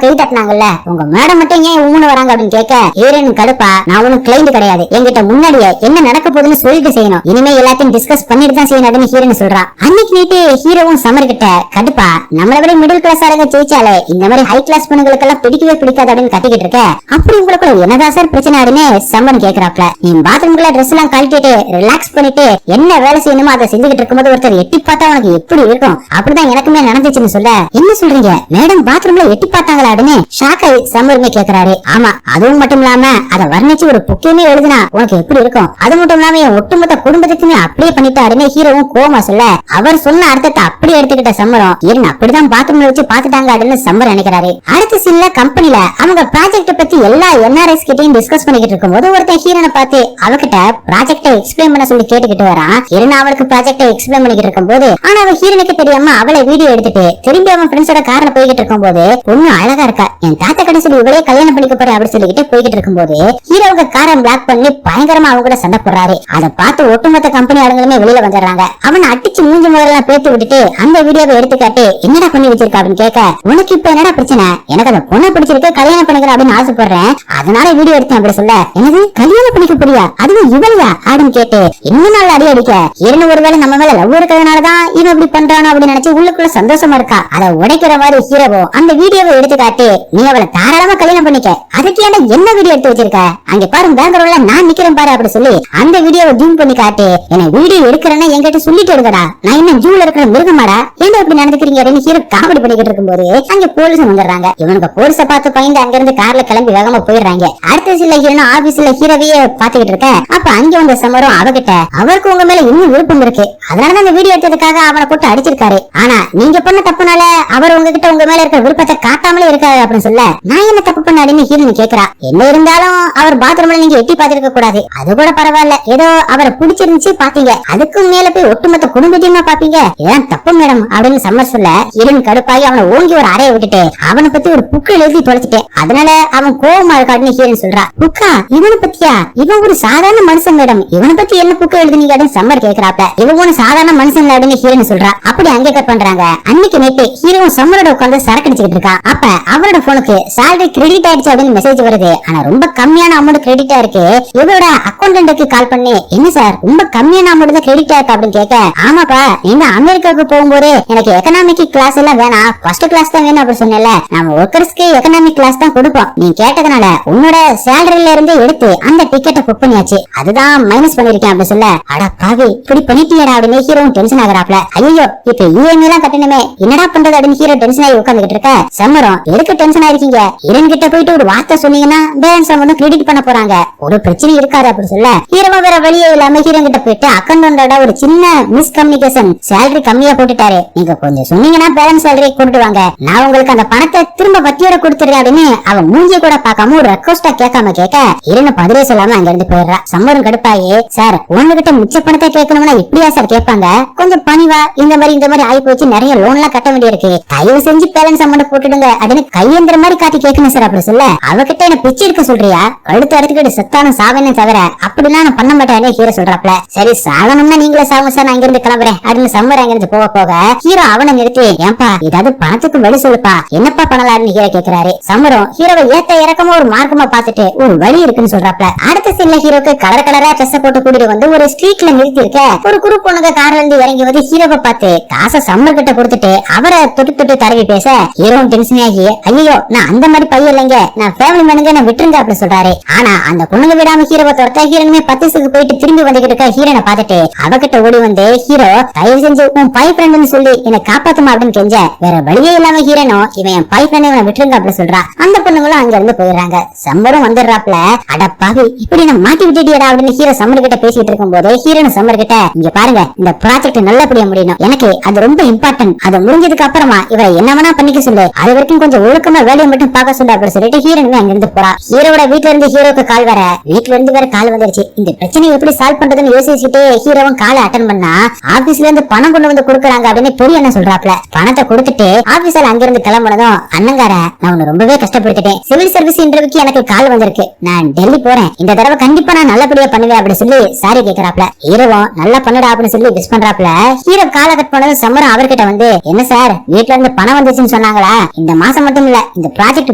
கை தட்டினாங்கல்ல, உங்க மேடம் மட்டும் ஏன் உம்முன்னு வராங்க அப்படின்னு கேட்க ஹீரோயின் கடுப்பா நான் ஒன்னும் கிளைண்ட் கிடையாது, என்கிட்ட முன்னாடியே என்ன நடக்க போகுதுன்னு சொல்லிட்டு செய்யணும், இனிமே எல்லாத்தையும் டிஸ்கஸ் பண்ணிட்டு தான் செய்யணும் அப்படின்னு ஹீரோயின் சொல்றா. அன்னைக்கு நைட்டு ஹீரோவும் சம்மர் கிட்ட கடுப்பா நம்மள விட மிடில் கிளாஸ் ஆளுங்க ஜெயிச்சாலே இந்த மாதிரி ஹை கிளாஸ் பொண்ணுங்களுக்கு எல்லாம் பிடிக்கவே பிடிக்காது அப்படின்னு கட்டிக்கிட்டு இருக்க அப்படி உங்களுக்கு என்னதான் சார் பிரச்சனை அப்படின்னு சம்மன் கேக்குறாப்ல. நீ பாத்ரூம்குள்ள ட்ரெஸ் எல்லாம் கழட்டிட்டு ரிலாக்ஸ் பண்ணிட்டு என்ன வேலை செய்யணுமோ அதை செஞ்சுக்கிட்டு இருக்கும்போது ஒருத்தர் எட்டி பார்த்தா உனக்கு எப்படி இருக்கும், அப்படிதான் எனக்குமே நடந்துச்சுன்னு சொல்ல என்ன சொல்றீங்க மேடம் பாத்ரூம்ல எட்டி பார்த்தாங்களா அப்படின்னு ஷாக் ஆகி சம்மருமே கேக்குறாரு. ஆமா அதுவும் மட்டும் இல்லாம அதை வர்ணிச்சு ஒரு புக்கையுமே எழுதுனா உனக்கு எப்படி இருக்கும், அது மட்டும் இல்லாம என் ஒட்டுமொத்த குடும்பத்துக்குமே அப்படியே பண்ணிட்டாருன்னு ஹீரோவும் கோமா சொல்ல அவர் சொன்ன அர்த்தத்தை அப்படியே எடுத்துக்கிட்ட சம்மரம் ஏன் அப்படிதான் பாத்ரூம்ல வச்சு பாத்துட்டாங்க அப்படின்னு சம்மர் நினைக்கிறாரு. அடுத்த சீன்ல கம்பெனில அவங்க ப்ராஜெக்ட் பத்தி எல்லா என்ஆர்எஸ் கிட்டையும் டிஸ்கஸ் பண்ணிக்கிட்டு இருக்கும்போது ஒருத்தன் ஹீரோனை பார்த்து அவகிட்ட ப்ராஜெக்ட எக்ஸ்பிளைன் பண்ண சொல்லி கேட்டுக்கிட்டு வரான். ஹீரோன் அவளுக்கு ப்ராஜெக்ட எக்ஸ்பிளைன் பண்ணிக்கிட்டு இருக்கும்போது ஆனா அவன் ஹீரோனுக்கு தெரியாம அவளை வீடியோ எடுத்துட்டு திரும்பி அவன் ஃப்ரெண்ட்ஸோட கார்ல போய்கிட்டு இருக்கும்போது பொண்ணு அழகா இருக்கா, என் தாத்தா கடைசியில் இவளே கல்யாணம் பண்ணிக்க போறேன் அப்படின்னு சொல்லிக்கிட்டு போய்கிட்டு இருக்கும்போது ஹீரோவுக்கு காரை பிளாக் பண்ணி பயங்கரமா அவங்க கூட சண்டை போடுறாரு. அதை பார்த்து ஒட்டுமொத்த கம்பெனி ஆளுங்களுமே வெளியில வந்துடுறாங்க. அவனை அடிச்சு மூஞ்சி முதலாம் பேத்து விட்டுட்டு அந்த வீடியோவை எடுத்துக்காட்டு என்னடா பண்ணி வச்சிருக்க அப்படின்னு கேட்க உனக்கு இப்ப என்னடா பிரச்சனை, எனக்கு அந்த பொண்ணை பிடிச்சிருக்கு கல்யாணம் பண்ணிக்கிறேன் அப்படின்னு ஆசைப்படுறேன் அதனால வீடியோ எடுத்தேன் அப்படி சொல்ல எனக்கு கல்யாணம் பண்ணிக்க போறியா அதுவும் இவளையா அப்படின்னு கேட்டு இன்னும் நாள் அடி அடிக்க இரண்டு ஒருவேளை நம்ம மேல லவ் இருக்கிறதுனாலதான் இவன் இப்படி பண்றானோ அப்படின்னு நினைச்சு உள்ளுக்குள்ள சந்தோஷமா இருக்கா. அதை உடைக்கிற மாதிரி ஹீரோவோ அந்த வீடியோவை எடுத்துக்காட்டு நீ அவளை தாராளமா கல்யாணம் பண்ணிக்க அதுக்கு ஏன்டா என்ன வீடியோ எடுத்து வச்சிருக்க அங்க பாரு பேங்க்ரோல நான் நிக்கிறேன் பாரு அப்படி சொல்லி அந்த வீடியோவை ஜூம் பண்ணி காட்டு என்ன வீடியோ எடுக்கிறேன்னா என்கிட்ட சொல்லிட்டு எடுக்கடா நான் என்ன ஜூல இருக்கிற மிருகமாடா என்ன இப்படி நடந்துக்கிறீங்க அப்படின்னு ஹீரோ காமெடி பண்ணிக்கிட்டு இருக்கும்போது அங்க போலீஸ் வந்துடுறாங்க. இவனுக்கு போலீஸ பார்த்து பயந்து அங்க இருந்து கார்ல கிளம்பி வேகமா போயிடுறாங்க. அடுத்த சில ஹீரோ ஆபீஸ்ல ஹீரோவையே பாத்துக்கிட்டு இருக்க அப்ப அங்க வந்த சமரம் அவகிட்ட அவருக்கு உங்க மேல இன்னும் விருப்பம் இருக்கு அதனாலதான் அந்த வீடியோ எடுத்ததுக்காக அவனை போட்டு அடிச்சிருக்காரு, ஆனா நீங்க பண்ண தப்புனால அவர் உங்ககிட்ட உங்க மேல இருக்கிற விருப்பத்தை காட்டாமலே இருக்காரு அப்படின்னு சொல்ல நான் என்ன தப்பு பண்ண அப்படின்னு ஹீரோன் கேக்குறா. என்ன இருந்தாலும் அவர் பாத்ரூம்ல நீங்க எட்டி பாத்துருக்க கூடாது, அது கூட பரவாயில்ல, ஏதோ அவரை பிடிச்சிருந்துச்சு பாத்தீங்க, அதுக்கும் மேல போய் ஒட்டுமொத்த குடும்பத்தையுமா பாப்பீங்க, இதான் தப்பு மேடம் அப்படின்னு சம்மர் சொல்ல ஹீரோன் கடுப்பாகி அவனை ஓங்கி ஒரு அறையை விட்டுட்டு அவனை பத்தி ஒரு புக்கு எழுதி தொலைச்சிட்டேன் அதனால அவன் கோவமா இருக்காடுன்னு ஹீரோன் சொல்றா. புக்கா இவனை பத்தியா, இவன் ஒரு சாதாரண மனுஷன் மேடம், இவனை பத்தி என்ன புக்கு எழுதுனீங்க அப்படின்னு சம்மர் கேக்குறாப்ல. இவங்க சாதாரண மனுஷன் அப்படின்னு ஹீரோன்னு சொல்றா. அப்படி அங்கே கட் பண்றாங்க. அன்னைக்கு நைட்டு ஹீரோவும் சம்மரோட உட்கார்ந்து சரக்கு அடிச்சுட்டு இருக்கா. அப்ப அவரோட போனுக்கு salary கிரெடிட் ஆயிடுச்சு அப்படின்னு மெசேஜ் வருது. ஆனா ரொம்ப கம்மியான அமௌண்ட் கிரெடிட்டா இருக்கு. இவரோட அக்கௌண்டன்ட்க்கு கால் பண்ணி, என்ன சார் ரொம்ப கம்மியான அமௌண்ட் தான் கிரெடிட் ஆயிருக்கு அப்படின்னு கேட்க, ஆமாப்பா நீங்க அமெரிக்காவுக்கு போகும்போது எனக்கு எக்கனாமிக் கிளாஸ் எல்லாம் வேணாம், ஃபர்ஸ்ட் கிளாஸ் தான் வேணும் அப்படின்னு சொன்னேன்ல, நம்ம ஒர்க்கர்ஸ்க்கு எக்கனாமிக் கிளாஸ் தான் கொடுப்போம், நீ கேட்டதுனால உன்னோட சேலரியில இருந்து எடுத்து அந்த டிக்கெட்டை புக் பண்ணியாச்சு, அதுதான் மைனஸ் பண்ணிருக்கேன் அப்படின்னு சொல்ல, அட பாவி இப்படி பண்ணிட்டியடா அப்படின்னு ஹீரோவும் டென்ஷன் ஆகுறாப்ல. ஐயோ இப்ப இஎம்ஐ எல்லாம் கட்டணுமே, என்னடா பண்றது அப்படின்னு ஹீரோ டென்ஷன் ஆகி உட்கார்ந்துட்டு இருக்க. சம்மரம் எதுக்கு டென்ஷன் ஆயிருக்கீங்க, இரண்டு கிட்ட போயிட்டு ஒரு வார்த்தை சொன்னீங்கன்னா பேலன்ஸ் அமௌண்ட் கிரெடிட் பண்ண போறாங்க, ஒரு பிரச்சனை இருக்காது அப்படின்னு சொல்ல, ஹீரோவா வேற வழியே இல்லாம ஹீரோ கிட்ட போயிட்டு அக்கௌண்டோட ஒரு சின்ன மிஸ்கம்யூனிகேஷன், சேலரி கம்மியா போட்டுட்டாரு, நீங்க கொஞ்சம் சொன்னீங்கன்னா பேலன்ஸ் சேலரி கொடுத்துவாங்க, நான் உங்களுக்கு அந்த பணத்தை திரும்ப வட்டியோட கொடுத்துறேன் அப்படின்னு அவன் மூஞ்சி கூட பார்க்காம ஒரு ரெக்வஸ்டா கேட்காம கேட்க, இரண்டு பதிலே சொல்லாம அங்க இருந்து போயிடுறா. சம்மரும் கடுப்பாயி, சார் உங்ககிட்ட மிச்ச பணத்தை கேட்கணும்னா இப்படியா சார் கேட்பாங்க, கொஞ்சம் பணிவா இந்த மாதிரி ஆகி போச்சு, நிறைய லோன் எல்லாம் கட்ட வேண்டியிருக்கு, தயவு செஞ்சு பேலன்ஸ் அமௌண்ட் போட்டுடுங்க அப்படின்னு கையேந்திர மாதிரி காட்டி கேட்கணும் சார் அப்படி சொல்ல, அவகிட்ட என்ன பிச்சை எடுக்க சொல்றியா, கழுத்து அறுத்துக்கிட்டு செத்தான சாவனே தவிர அப்படிலாம் நான் பண்ண மாட்டேன் ஹீரோ சொல்றாப்ல. சரி சாகணும்னா நீங்களே சாவுங்க சார், நான் இங்க இருந்து கிளம்புறேன் அப்படின்னு சம்மர் அங்க இருந்து போக ஹீரோ அவனை நிறுத்தி, ஏன்பா ஏதாவது பணத்துக்கு வழி சொல்லுப்பா, என்னப்பா பண்ணலாம்னு ஹீரோ கேக்குறாரு. சம்மரும் ஹீரோவை ஏத்த இறக்கமா ஒரு மார்க்கமா பாத்துட்டு ஒரு வழி இருக்குன்னு சொல்றாப்ல. அடுத்த சீன்ல ஹீரோக்கு கலர் கலரா ட்ரெஸ் போட்டு கூட்டிட்டு வந்து ஒரு ஸ்ட்ரீட்ல நிறுத்தி இருக்க ஒரு குரு பொண்ணுங்க கார்ல இருந்து இறங்கி வந்து ஹீரோவை பார்த்து காசை சம்மர் கிட்ட கொடுத்துட்டு அவரை தொட்டு தடவி பேச, ஹீரோவும் டென்ஷன் ஆகி, ஐயோ நான் அந்த மாதிரி பையன் இல்லைங்க, நான் ஃபேமிலி மேனுங்க, நான் விட்டுருங்க அப்படின்னு சொல்றாரு. ஆனா அந்த பொண்ணுங்க விடாம ஹீரோவை துரத்த ஹீரோனுமே 10 போயிட்டு திரும்பி வந்துகிட்டு இருக்க ஹீரோனை பார்த்துட்டு அவகிட்ட ஓடி வந்து, ஹீரோ தயவு செஞ்சு உன் பாய் ஃப்ரெண்ட்னு சொல்லி என்னை காப்பாத்துமா அப்படின்னு கெஞ்ச, வேற வழியே இல்லாம ஹீரோனும் இவன் என் பாய் ஃப்ரெண்ட் இவனை விட்டுருங்க அப்படின்னு சொல்றா. அந்த பொண்ணுங்களும் அங்க இருந்து போயிடுறாங்க. சம்மரும் வந்துடுறாப்ல. அடப்பாவி இப்படி நான் மாட்டி விட்டுட்டியடா அப்படின்னு ஹீரோ சம்மர் கிட்ட பேசிட்டு இருக்கும் போது ஹீரோன் சம்மர் கிட்ட, இங்க பாருங்க இந்த ப்ராஜெக்ட் நல்லபடியா முடியணும், எனக்கு அது ரொம்ப இம்பார்ட்டன்ட், அது முடிஞ்சதுக்கு அப்புறமா இவரை என்ன வேணா பண்ணிக்க சொல்லு, அது வரைக்கும் கொஞ்சம் ஒழுக்கமா வேலையை மட்டும் பார்க்க சொல்லு அப்படின்னு சொல்லிட்டு ஹீரோனுமே அங்க இருந்து போறா. ஹீரோட வீட்டுல இருந்து ஹீரோக்கு கால் வர, வீட்டுல இருந்து வேற கால் வந்துருச்சு. இந்த பிரச்சனை எப்படி சால்வ் பண்றதுன்னு யோசிச்சுட்டு ஹீரோவும் காலை அட்டன் பண்ணா, ஆபீஸ்ல இருந்து பணம் கொண்டு வந்து கொடுக்கறாங்க அப்படின்னு பெரிய அண்ணன் சொல்றாப்ல. பணத்தை கொடுத்துட்டு ஆபீஸ்ல அங்க இருந்து கிளம்புனதும், அண்ணங்கார நான் உன்னை ரொம்பவே கஷ்டப்படுத்திட்டேன், சிவில் சர்வீஸ் இன்டர்வியூக்கு எனக்கு கால் வந்திருக்கு, நான் டெல்லி போறேன், இந்த தடவை கண்டிப்பா நான் நல்லபடியா பண்ணுவேன் அப்படின்னு சொல்லி சாரி கேக்குறாப்ல. ஹீரோவும் நல்லா பண்ணுடா அப்படின்னு சொல்லி விஷ் பண்றாப்ல. ஹீரோ காலை கட் பண்ணதும் சம்மரம் அவர்கிட்ட வந்து, என்ன சார் வீட்டுல இருந்து பணம் வந்துச்சுன்னு சொன்னாங்களா, இந்த மாசம் மட்டும் இல்ல இந்த ப்ராஜெக்ட்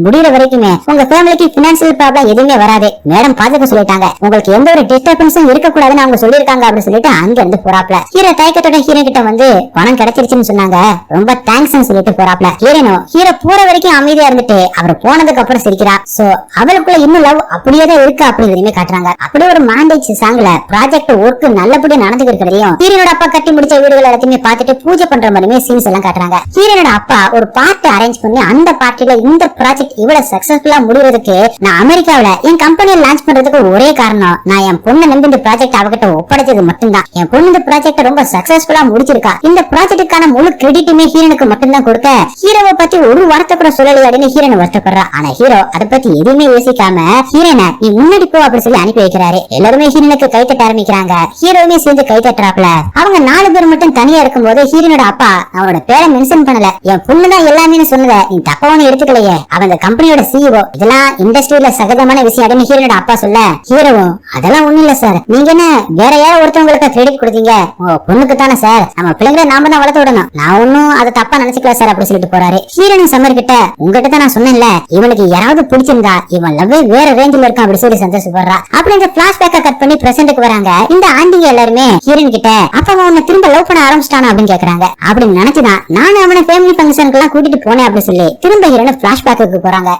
முடியற வரைக்குமே உங்க ஃபேமிலிக்கு பினான்சியல் ப்ராப்ளம் எதுவுமே வராது, மேடம் பாத்துக்க சொல்லிட்டாங்க, உங்களுக்கு எந்த ஒரு டிஸ்டர்பன்ஸும் இருக்க கூடாதுன்னு அவங்க சொல்லிருக்காங்க அப்படின்னு சொல்லிட்டு அங்க இருந்து போறாப்ல. ஹீரோ தயக்கத்தோட ஹீரோ கிட்ட வந்து, பணம் கிடைச்சிருச்சுன்னு சொன்னாங்க, ரொம்ப தேங்க்ஸ் சொல்லிட்டு போறாப்ல. ஹீரோ போற வரைக்கும் அமைதியா இருந்துட்டு அவர் போனதுக்கு அப்புறம் சிரிக்கிறா. சோ அவளுக்குள்ள இன்னும் லவ் அப்படியே தான் இருக்கு அப்படிங்கறதையுமே காட்டுறாங்க. அப்படியே ஒரு மாண்டேஜ் சாங்ல ப்ராஜெக்ட் ஒர்க் நல்லபடியா நடந்துட்டு இருக்கிறதையும் ஹீரோனோட அப்பா கட்டி முடிச்ச வீடுகள் எல்லாத்தையுமே பார்த்துட்டு பூஜை பண்ற மாதிரியுமே சீன்ஸ் எல்லாம் காட்டுறாங்க. ஹீரோனோட அப்பா ஒரு பார்ட்டி அரேஞ்ச் பண்ணி அந்த பார்ட்டில இந்த ப்ராஜெக்ட் இவ்வளவு சக்சஸ்ஃபுல்லா முடியறதுக்கு நான் அமெரிக்காவில என் கம்பெனியை லான்ச் பண்றதுக்கு ஒரே காரணம், நான் என் பொண்ணு நம்பி இந்த ப்ராஜெக்ட் அவகிட்ட ஒப்படைச்சது மட்டும்தான், என் பொண்ணு இந்த ப்ராஜெக்ட் ரொம்ப சக்சஸ்ஃபுல்லா முடிச்சிருக்கா, இந்த ப்ராஜெக்டுக்கான முழு கிரெடிட்டுமே ஹீரோனுக்கு மட்டும்தான் கொடுக்க, ஹீரோவை பத்தி ஒரு வார்த்தை கூட சொல்லலையே அப்படின்னு ஹீரோனை வருத்தப்படுறா. ஆனா ஹீரோ அதை பத்தி எதுவுமே யோசிக்காம ஹீரோனை நீ முன்னாடி போ அப்படின்னு சொல்லி அனுப்பி வைக்கிறாரு. எல்லாருமே ஹீரோனுக்கு கை தட்ட ஆரம்பிக்கிறாங்க. ஹீரோவுமே சேர்ந்து கை தட்டுறாப்ல. அவங்க 4 பேர் மட்டும் தனியா இருக்கும் போது ஹீரோனோட அப்பா அவனோட பேரை மென்ஷன் பண்ணல, என் பொண்ணுதான் எல்லாமே சொன்னத நீ தப்பா ஒண்ணு எடுத்துக்கலையே, அவன் இந்த கம்பெனியோட சிஇஓ, இதெல்லாம் இண்டஸ்ட்ரியில சகஜமான விஷயம் அப்படின்னு ஹீரோனோட அப்பா சொல்ல, ஹீரோவும் அதெல்லாம் ஒண்ணு இல்ல சார், நீங்க என்ன வேற யாரோ ஒருத்தவங்களுக்கு கிரெடிட் கொடுத்தீங்க, உங்க பொண்ணுக்கு தானே சார், நம்ம பிள்ளைங்களை நாம தான் வளர்த்து விடணும், நான் ஒன்னும் அதை தப்பா நினைச்சுக்கல சார் அப்படி சொல்லிட்டு போறாரு. ஹீரோனும் சம்மர் கிட்ட, உங்ககிட்ட தான் நான் சொன்னேன்ல இவனுக்கு யாராவது பிடிச்சிருந்தா இவன் லவ்வே வேற ரேஞ்சில இருக்கான் அப்படி சொல்லி சந்தோஷப்படுறா. அப்படி இந்த பிளாஷ்பேக்க கட் பண்ணி பிரசன்ட்க்கு வராங்க. இந்த ஆண்டிங்க எல்லாருமே ஹீரோன் கிட்ட, அப்ப அவன் உன்னை திரும்ப லவ் பண்ண ஆரம்பிச்சிட்டானா அப்படின்னு கேக்குறாங்க. அப்படின்னு நினைச்சுதான் நான் அவனை ஃபேமிலி ஃபங்க்ஷனுக்கு எல்லாம் கூட்டிட்டு போனேன் அப்படின்னு சொல்லி திரும்ப ஹீரோன் பிளாஷ்பேக்கு போறாங்க.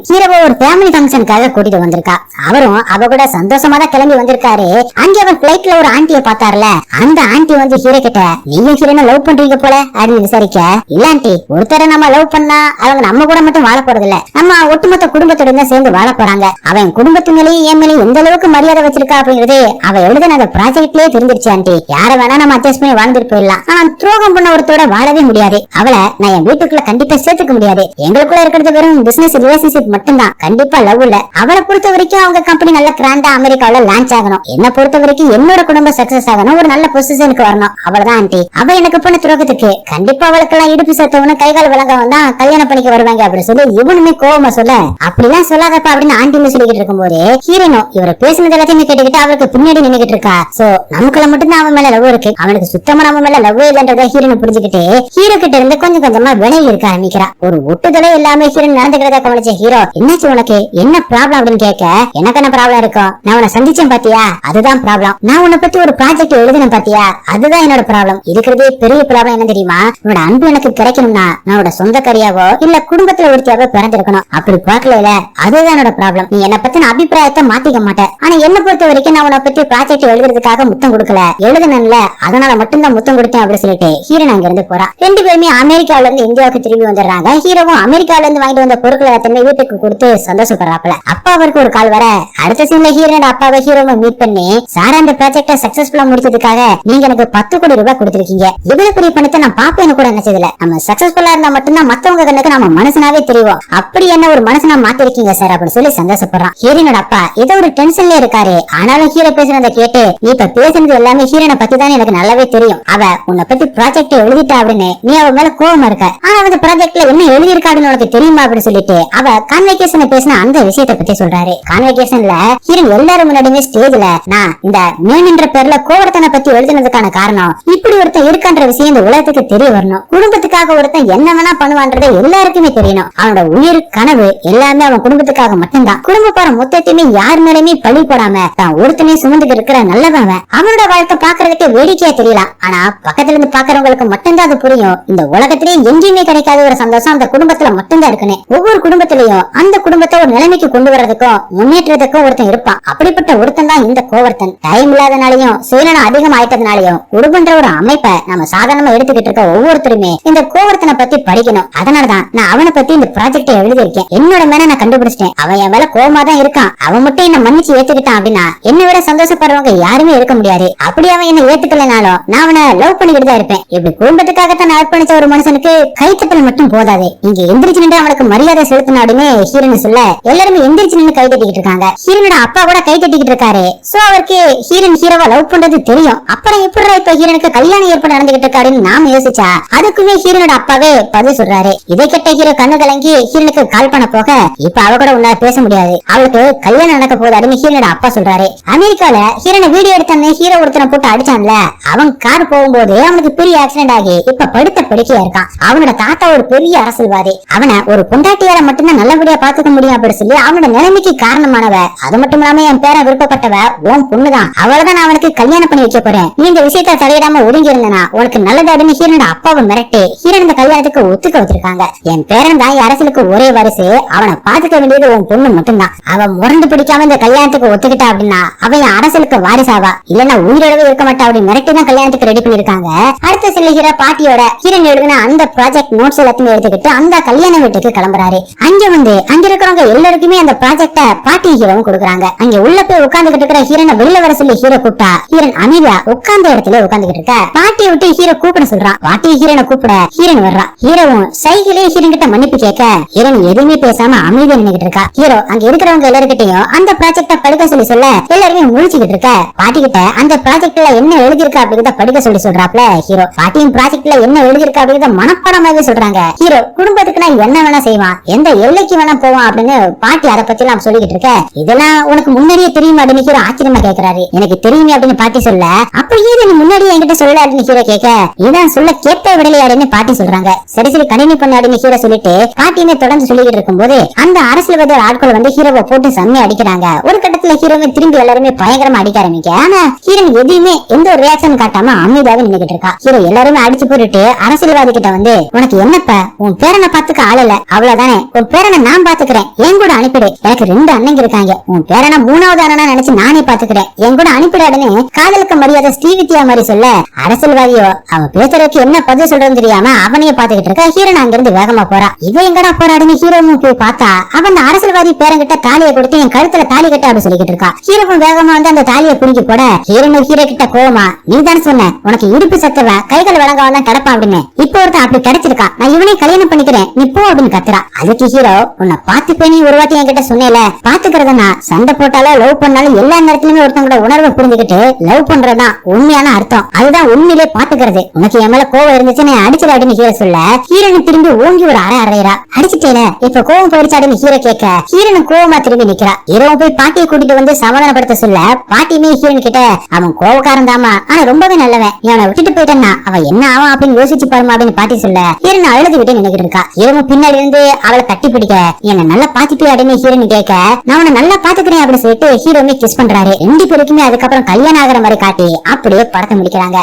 ஹீரோவை ஒரு ஃபேமிலி ஃபங்க்ஷனுக்காக கூட்டிட்டு வந்திருக்கா. அவரும் அவ கூட சந்தோஷமா தான் கிளம்பி வந்திருக்காரு. அங்க அவன் பிளைட்ல ஒரு ஆண்டிய பாத்தாருல, அந்த ஆண்டி வந்து ஹீரோ கிட்ட, நீயும் ஹீரோனை லவ் பண்றீங்க போல அப்படின்னு விசாரிக்க, இல்ல ஆண்டி ஒருத்தரை நம்ம லவ் பண்ணா அவங்க நம்ம கூட மட்டும் வாழ போறது இல்ல, நம்ம ஒட்டுமொத்த குடும்பத்தோட தான் சேர்ந்து வாழ போறாங்க, அவன் குடும்பத்து மேலேயும் என் மேலேயும் எந்த அளவுக்கு மரியாதை வச்சிருக்கா அப்படிங்கிறது அவ எழுதின அந்த ப்ராஜெக்ட்லயே தெரிஞ்சிருச்சு ஆண்டி, யார வேணா நம்ம அட்ஜஸ்ட் பண்ணி வாழ்ந்துட்டு போயிடலாம், ஆனா துரோகம் பண்ண ஒருத்தோட வாழவே முடியாது, அவளை நான் என் வீட்டுக்குள்ள கண்டிப்பா சேர்த்துக்க முடியாது, எங்களுக்குள்ள இருக்கிறது வெறும் பிசினஸ் ரிலேஷன்ஷிப் மட்டும்தான், கண்டிப்பா லவ் இல்ல, அவளை பொறுத்த வரைக்கும் அவங்க கம்பெனி நல்ல கிராண்டா அமெரிக்காவில லான்ச் ஆகணும், என்ன பொறுத்த வரைக்கும் என்னோட குடும்பம் சக்சஸ் ஆகணும், ஒரு நல்ல பொசிஷனுக்கு வரணும், அவ்வளவுதான் ஆண்டி, அவ எனக்கு பண்ண துரோகத்துக்கு கண்டிப்பா அவளுக்கு எல்லாம் இடுப்பு சத்தவனு கைகால் விளங்கவன் தான் கல்யாணம் பண்ணிக்க வருவாங்க அப்படின்னு சொல்லி இவனுமே கோவமா சொல்ல, அப்படிலாம் சொல்லாதப்பா அப்படின்னு ஆண்டின்னு சொல்லிக்கிட்டு இருக்கும்போது ஹீரோனும் இவரை பேசுனது எல்லாத்தையுமே கேட்டுக்கிட்டு அவருக்கு பின்னாடி நின்னுகிட்டு இருக்கா. சோ நமக்குள்ள மட்டும்தான் அவன் மேல லவ் இருக்கு, அவனுக்கு சுத்தமா நம்ம மேல லவ் இல்லன்றத ஹீரோன் புரிஞ்சுக்கிட்டு ஹீரோ கிட்ட இருந்து கொஞ்சம் கொஞ்சமா விலகி இருக்க ஆரம்பிக்கிறா. ஒரு ஒட்டுதலை எல்லாமே ஹீரோன் நடந்துக்கிறத கவனிச்ச ஹீரோ, என்னாச்சு உனக்கு, என்ன ப்ராப்ளம் அப்படின்னு கேட்க, எனக்கு என்ன ப்ராப்ளம் இருக்கும், நான் உன்னை சந்திச்சேன் பாத்தியா, அதுதான் ப்ராப்ளம். நான் உன்னை பத்தி ஒரு ப்ராஜெக்ட் எழுதினேன் பாத்தியா, அதுதான் என்னோட ப்ராப்ளம். இருக்கிறதே பெரிய ப்ராப்ளம் என்ன தெரியுமா, உன்னோட அன்பு எனக்கு கிடைக்கணும்னா நான் சொந்தக்காரியாவோ இல்ல குடும்பத்துல ஒருத்தியாவோ பிறந்திருக்கணும். அப்படி பார்க்கல, அதுதான் என்னோட ப்ராப்ளம். நீ என்ன பத்தின அபிப்பிராயத்தை மாத்திக்க மாட்டேன். ஆனா என்ன பொறுத்த வரைக்கும் நான் உன்னை பத்தி ப்ராஜெக்ட் எழுதுறதுக்காக முத்தம் கொடுக்கல, எழுதுனல, அதனால மட்டும்தான் முத்தம் கொடுத்தேன் அப்படின்னு சொல்லிட்டு ஹீரோன் அங்க இருந்து போறா. ரெண்டு பேருமே அமெரிக்காவில இருந்து இந்தியாவுக்கு திரும்பி வந்துடுறாங்க. ஹீரோவும் அமெரிக்காவில இருந்து வாங்கிட்டு வந்த பொருட்களை எல்லாத்தையுமே வீட்டுக்கு கொடுத்து சந்தோஷப்படுறாப்ல. அப்பா அவருக்கு ஒரு கால் வர, அடுத்த சீன்ல ஹீரோனோட அப்பாவை ஹீரோவை மீட் பண்ணி, சார் அந்த ப்ராஜெக்ட சக்சஸ்ஃபுல்லா முடிச்சதுக்காக நீங்க எனக்கு 10 கோடி ரூபாய் கொடுத்திருக்கீங்க. இவ்வளவு பெரிய பணத்தை நான் பாப்பேன்னு கூட நினைச்சதில்ல. நம்ம சக்சஸ்ஃபுல்லா இருந்தா மட்டும்தான் மத்தவங்க கண்ணுக்கு நம்ம மனுஷனாவே தெரியும். அப்படி என்ன ஒரு மனுஷனா மாத்திருக்கீங்க சார் அப்படின்னு சொல்லி சந்தோஷப்படுறான். ஹீரோனோட அப்பா ஏதோ ஒரு டென்ஷன்ல இருக்காரு. ஆனாலும் ஹீரோ பேசுறத கேட்டு, நீ இப்ப பேசுறது எல்லாமே ஹீரோனை பத்தி தான் எனக்கு நல்லாவே தெரியும். அவ உன்னை பத்தி ப்ராஜெக்ட் எழுதிட்டா அப்படின்னு நீ அவ மேல கோவமா இருக்க. ஆனா அந்த ப்ராஜெக்ட்ல என்ன எழுதியிருக்காடுன்னு உனக்கு தெரியுமா அப்படின்னு சொல்லிட்டு அவ கான்வெகேஷன் பேசின அந்த விஷயத்தை பத்தி சொல்றாரு. கான்வெகேஷன்ல ஹீரோ எல்லாரும் முன்னாடியுமே ஸ்டேஜ்ல, நான் இந்த மேன்ன்ற பேர்ல கோவர்த்தனை பத்தி எழுதுனதுக்கான காரணம், இப்படி ஒருத்தன் இருக்கான்ற விஷயம் இந்த உலகத்துக்கு தெரிய வரணும். குடும்பத்துக்காக ஒருத்தன் என்ன வேணா பண்ணுவான்றதை எல்லாருக்குமே தெரியணும். அவனோட உயிர் கனவு எல்லாமே அவன் குடும்பத்துக்காக மட்டும்தான். குடும்ப பார மொத்தத்தையுமே யார் மேலுமே பழி போடாம தான் ஒருத்தனே சுமந்துட்டு இருக்கிற நல்லவன். அவனோட வாழ்க்கை பாக்குறதுக்கு வேடிக்கையா தெரியலாம், ஆனா பக்கத்துல இருந்து பாக்குறவங்களுக்கு மட்டும்தான் அது புரியும். இந்த உலகத்திலேயே எங்கேயுமே கிடைக்காத ஒரு சந்தோஷம் அந்த குடும்பத்துல மட்டும்தான் இருக்குன்னு. ஒவ்வொரு குடும்பத்திலையும் அந்த குடும்பத்தை ஒரு நிலைமைக்கு கொண்டு வர்றதுக்கும் முன்னேற்றத்துக்கும் ஒருத்தன் இருப்பான். அப்படிப்பட்ட ஒருத்தன் தான் இந்த கோவர்த்தன். டைம் இல்லாதனாலையும் சுயநலம் அதிகம் ஆயிட்டதுனாலையும் குடும்பன்ற ஒரு அமைப்பை நம்ம சாதாரணமா எடுத்துக்கிட்டு இருக்க ஒவ்வொருத்தருமே இந்த கோவர்த்தனை பத்தி படிக்கணும். அதனாலதான் நான் அவனை பத்தி இந்த ப்ராஜெக்ட் எழுதியிருக்கேன். என்னோட மேல நான் கண்டுபிடிச்சிட்டேன். அவன் என் மேல கோவமா தான் இருக்கான். அவன் மட்டும் என்ன மன்னிச்சு ஏத்துக்கிட்டான் அப்படின்னா என்னை விட சந்தோஷப்படுறவங்க யாருமே இருக்க முடியாது. அப்படி அவன் என்ன ஏத்துக்கலனாலும் நான் அவனை லவ் பண்ணிக்கிட்டு தான் இருப்பேன். இப்படி குடும்பத்துக்காகத்தான் அர்ப்பணிச்ச ஒரு மனுஷனுக்கு கைத்தட்டல் மட்டும் போதாது, இங்க எந்திரிச்சு நின்று அவனுக்கு மரியாதை செலுத்தின அப்படின்னு ஹீரோன் சொல்ல, எல்லாருமே எந்திரிச்சு நின்று கை தட்டிக்கிட்டு இருக்காங்க. ஹீரோனோட அப்பா கூட கை தட்டிக்கிட்டு இருக்காரு. சோ அவருக்கு ஹீரோன் ஹீரோவா லவ் பண்றது தெரியும். அப்புறம் எப்படி இப்ப ஹீரோனுக்கு கல்யாணம் ஏற்பாடு நடந்துகிட்டு இருக்காருன்னு நாம யோசிச்சா அதுக்குமே ஹீரோனோட அப்பாவே பதில் சொல்றாரு. இதை கேட்ட ஹீரோ கண்ணு கலங்கி ஹீரோனுக்கு கால் பண்ண போக, இப்ப அவ கூட உன்னால பேச முடியாது, அவளுக்கு கல்யாணம் நடக்க போகுது அப்படின்னு ஹீரோனோட அப்பா சொல்றாரு. அமெரிக்கால ஹீரோனை வீடியோ எடுத்தானே ஹீரோ ஒருத்தனை போட்டு அடிச்சான்ல, அவன் கார் போகும்போது அவனுக்கு பெரிய ஆக்சிடென்ட் ஆகி இப்ப படுத்த படுக்கையா இருக்கான். அவனோட தாத்தா ஒரு பெரிய அரசியல்வாதி. அவனை ஒரு பொண்டாட்டியார மட்டும்தான் நல்லபடியா பாத்துக்க முடியும் அப்படின்னு சொல்லி அவனோட நிலைமைக்கு காரணமானவ. அது மட்டும் இல்லாம என் பேர விருப்பப்பட்டவ உன் பொண்ணுதான். அவளதான் நான் அவனுக்கு கல்யாணம் பண்ணி வைக்க போறேன். நீ இந்த விஷயத்த தலையிடாம ஒதுங்கி இருந்தனா உனக்கு நல்லது அப்படின்னு ஹீரோனோட அப்பாவை மிரட்டி ஹீரோன் இந்த கல்யாணத்துக்கு ஒத்துக்க வச்சிருக்காங்க. என் பேரன் தான் அரசியலுக்கு ஒரே வாரிசு, அவனை பாத்துக்க வேண்டியது உன் பொண்ணு மட்டும்தான். அவன் முரண்டு பிடிக்காம இந்த கல்யாணத்துக்கு ஒத்துக்கிட்டா அப்படின்னா அவன் அரசியலுக்கு வாரிசாவா, இல்லன்னா உயிரோடவே இருக்க மாட்டா அப்படின்னு மிரட்டி தான் கல்யாணத்துக்கு ரெடி பண்ணிருக்காங்க. அடுத்த சில பாட்டியோட ஹீரோன் எழுதின அந்த ப்ராஜெக்ட் நோட்ஸ் எல்லாத்தையும் எடுத்துக்கிட்டு அந்த கல்யாண வீட்டுக்கு கிளம்புறாரு. அங்க இருக்கிறவங்க எல்லாருக்குமே அந்த ப்ராஜெக்ட பாட்டி ஹீரோவும் கொடுக்குறாங்க. அங்க உள்ள போய் உட்கார்ந்துகிட்டு இருக்கிற ஹீரோனை வெளியில வர சொல்லி ஹீரோ கூப்பிட்டா ஹீரோன் அமைதியா உட்கார்ந்த இடத்துல உட்கார்ந்துகிட்டு இருக்க. பாட்டியை விட்டு ஹீரோ கூப்பிட சொல்றான். பாட்டி ஹீரோனை கூப்பிட ஹீரோன் வர்றான். ஹீரோவும் சைக்கிளே ஹீரோன் கிட்ட மன்னிப்பு கேட்க ஹீரோன் எதுவுமே பேசாம அமைதியா நின்னுகிட்டு இருக்கா. ஹீரோ அங்க இருக்கிறவங்க எல்லாருக்கிட்டையும் அந்த ப்ராஜெக்ட படிக்க சொல்லி சொல்ல எல்லாருமே முழிச்சுக்கிட்டு இருக்க. பாட்டி கிட்ட அந்த ப்ராஜெக்ட்ல என்ன எழுதிருக்கு அப்படிங்கறத படிக்க சொல்லி சொல்றாப்ல ஹீரோ. பாட்டியும் ப்ராஜெக்ட்ல என்ன எழுதிருக்கு அப்படிங்கறத மனப்பாடமாவே சொல்றாங்க. ஹீரோ குடும்பத்துக்கு நான் என்ன வேணா செய்வான், எந்த எல்லைக்கு வேணா போவான் அப்படின்னு பாட்டி அதை பத்தி எல்லாம் சொல்லிக்கிட்டு இருக்க. இதெல்லாம் உனக்கு முன்னாடியே தெரியும் அப்படின்னு ஹீரோ ஆச்சரியமா கேக்குறாரு. எனக்கு தெரியுமே அப்படின்னு பாட்டி சொல்ல, அப்படியே நீ முன்னாடியே என்கிட்ட சொல்லல அப்படின்னு ஹீரோ கேட்க, இதான் சொல்ல கேட்ப விடலையாடுன்னு பாட்டி சொல்றாங்க. சரி சரி கண்டினியூ பண்ண அப்படின்னு ஹீரோ சொல்லிட்டு பாட்டியுமே தொடர்ந்து சொல்லிக்கிட்டு இருக்கும்போது அந்த அரசியல்வாதி ஆட்கள் வந்து ஹீரோவை போட்டு செம்மையா அடிக்கிறாங்க. ஒரு கட்டத்துல ஹீரோவை திரும்பி எல்லாருமே பயங்கரமா அடிக்க ஆரம்பிக்க. ஆனா ஹீரோன் எதுவுமே எந்த ஒரு ரியாக்ஷன் காட்டாம அமைதியாவே நின்னுகிட்டு இருக்கா. ஹீரோ எல்லாருமே அடிச்சு போட்டுட்டு அரசியல்வாதி கிட்ட வந்து, உனக்கு என்னப்ப உன் பேரனை பாத்துக்க ஆள் இல்ல, அவ்வளவுதானே, உன் பேரனை நான் பாத்துக்கிறேன், என் கூட அனுப்பிடு, எனக்கு 2 அண்ணங்க இருக்காங்க, உன் பேரனை 3வது அண்ணனா நினைச்சு நானே பாத்துக்கிறேன், என் கூட அனுப்பிடாடுன்னு காதலுக்கு மரியாதை ஸ்ரீவித்யா மாதிரி சொல்ல, அரசியல்வாதியோ அவன் பேசுறதுக்கு என்ன பதில் சொல்றதுன்னு தெரியாம அவனையே பாத்துக்கிட்டு இருக்க. ஹீரோன் அங்க இருந்து வேகமா போறா. இவ எங்கடா போறாடுன்னு ஹீரோவும் போய் பார்த்தா அவன் அரசியல்வாதி பேரங்கிட்ட தாலியை கொடுத்து என் கழுத்துல தாலி கட்ட அப்படின்னு சொல்லிக்கிட்டு இருக்கா. ஹீரோவும் வேகமா வந்து அந்த தாலியை புடிங்கி போட ஹீரோன் ஹீரோ கிட்ட கோவமா, நீ தானே சொன்ன உனக்கு இடுப்பு சத்தவ கைகள் வழங்காம தான் கிடப்பான் அப்படின்னு, இப்ப ஒருத்தன் அப்படி கிடைச்சிருக்கா, நான் இவனே கல்யாணம் பண்ணிக்கிறேன் நீ போ அப்படின்னு கத்துறா. அதுக்கு ஹீரோ, உன்னை பாத்துப்பே நீ ஒரு வாட்டி என்கிட்ட சொன்னேல, பாத்துக்கிறதுனா சண்டை போட்டாலும் லவ் பண்ணாலும் எல்லா நேரத்திலுமே ஒருத்தவங்களோட உணர்வை புரிஞ்சுக்கிட்டு லவ் பண்றதுதான் உண்மையான அர்த்தம், அதுதான் உண்மையிலே பாத்துக்கிறது, உனக்கு என் மேல கோவம் இருந்துச்சுன்னு அடிச்சிட அப்படின்னு ஹீரோ சொல்ல ஹீரோன் திரும்பி ஓங்கி ஒரு அறையறா. அடிச்சுட்டேல இப்ப கோவம் போயிடுச்சாடுன்னு ஹீரோ கேட்க ஹீரோன் கோவமா திரும்பி நிக்கிறா. ஹீரோவும் போய் பாட்டியை கூட்டிட்டு வந்து சமாதானப்படுத்த சொல்ல பாட்டியுமே ஹீரோயின் கிட்ட அவன் கோவக்காரன் தாமா ஆனா ரொம்பவே நல்லவன், இவனை விட்டுட்டு போயிட்டேன்னா அவன் என்ன ஆவான் அப்படின்னு யோசிச்சு பாருமா அப்படின்னு பாட்டி சொல்ல ஹீரோயின் அழுது விட்டு நினைக்கிட்டு இருக்கா. ஹீரோவும் பின்னாடி இருந்து அவளை கட்டி பிடிக்க என்ன நல்லா பாத்துப்பே அப்படின்னு ஹீரோயின் கேட்க நான் உன்னை நல்லா பாத்துக்கிறேன் அப்படின்னு சொல்லிட்டு ஹீரோமே கிஸ் பண்றாரு. ரெண்டு பேருக்குமே அதுக்கப்புறம் கல்யாணம் ஆகிற மாதிரி காட்டி அப்படியே படத்தை முடிக்கிறாங்க.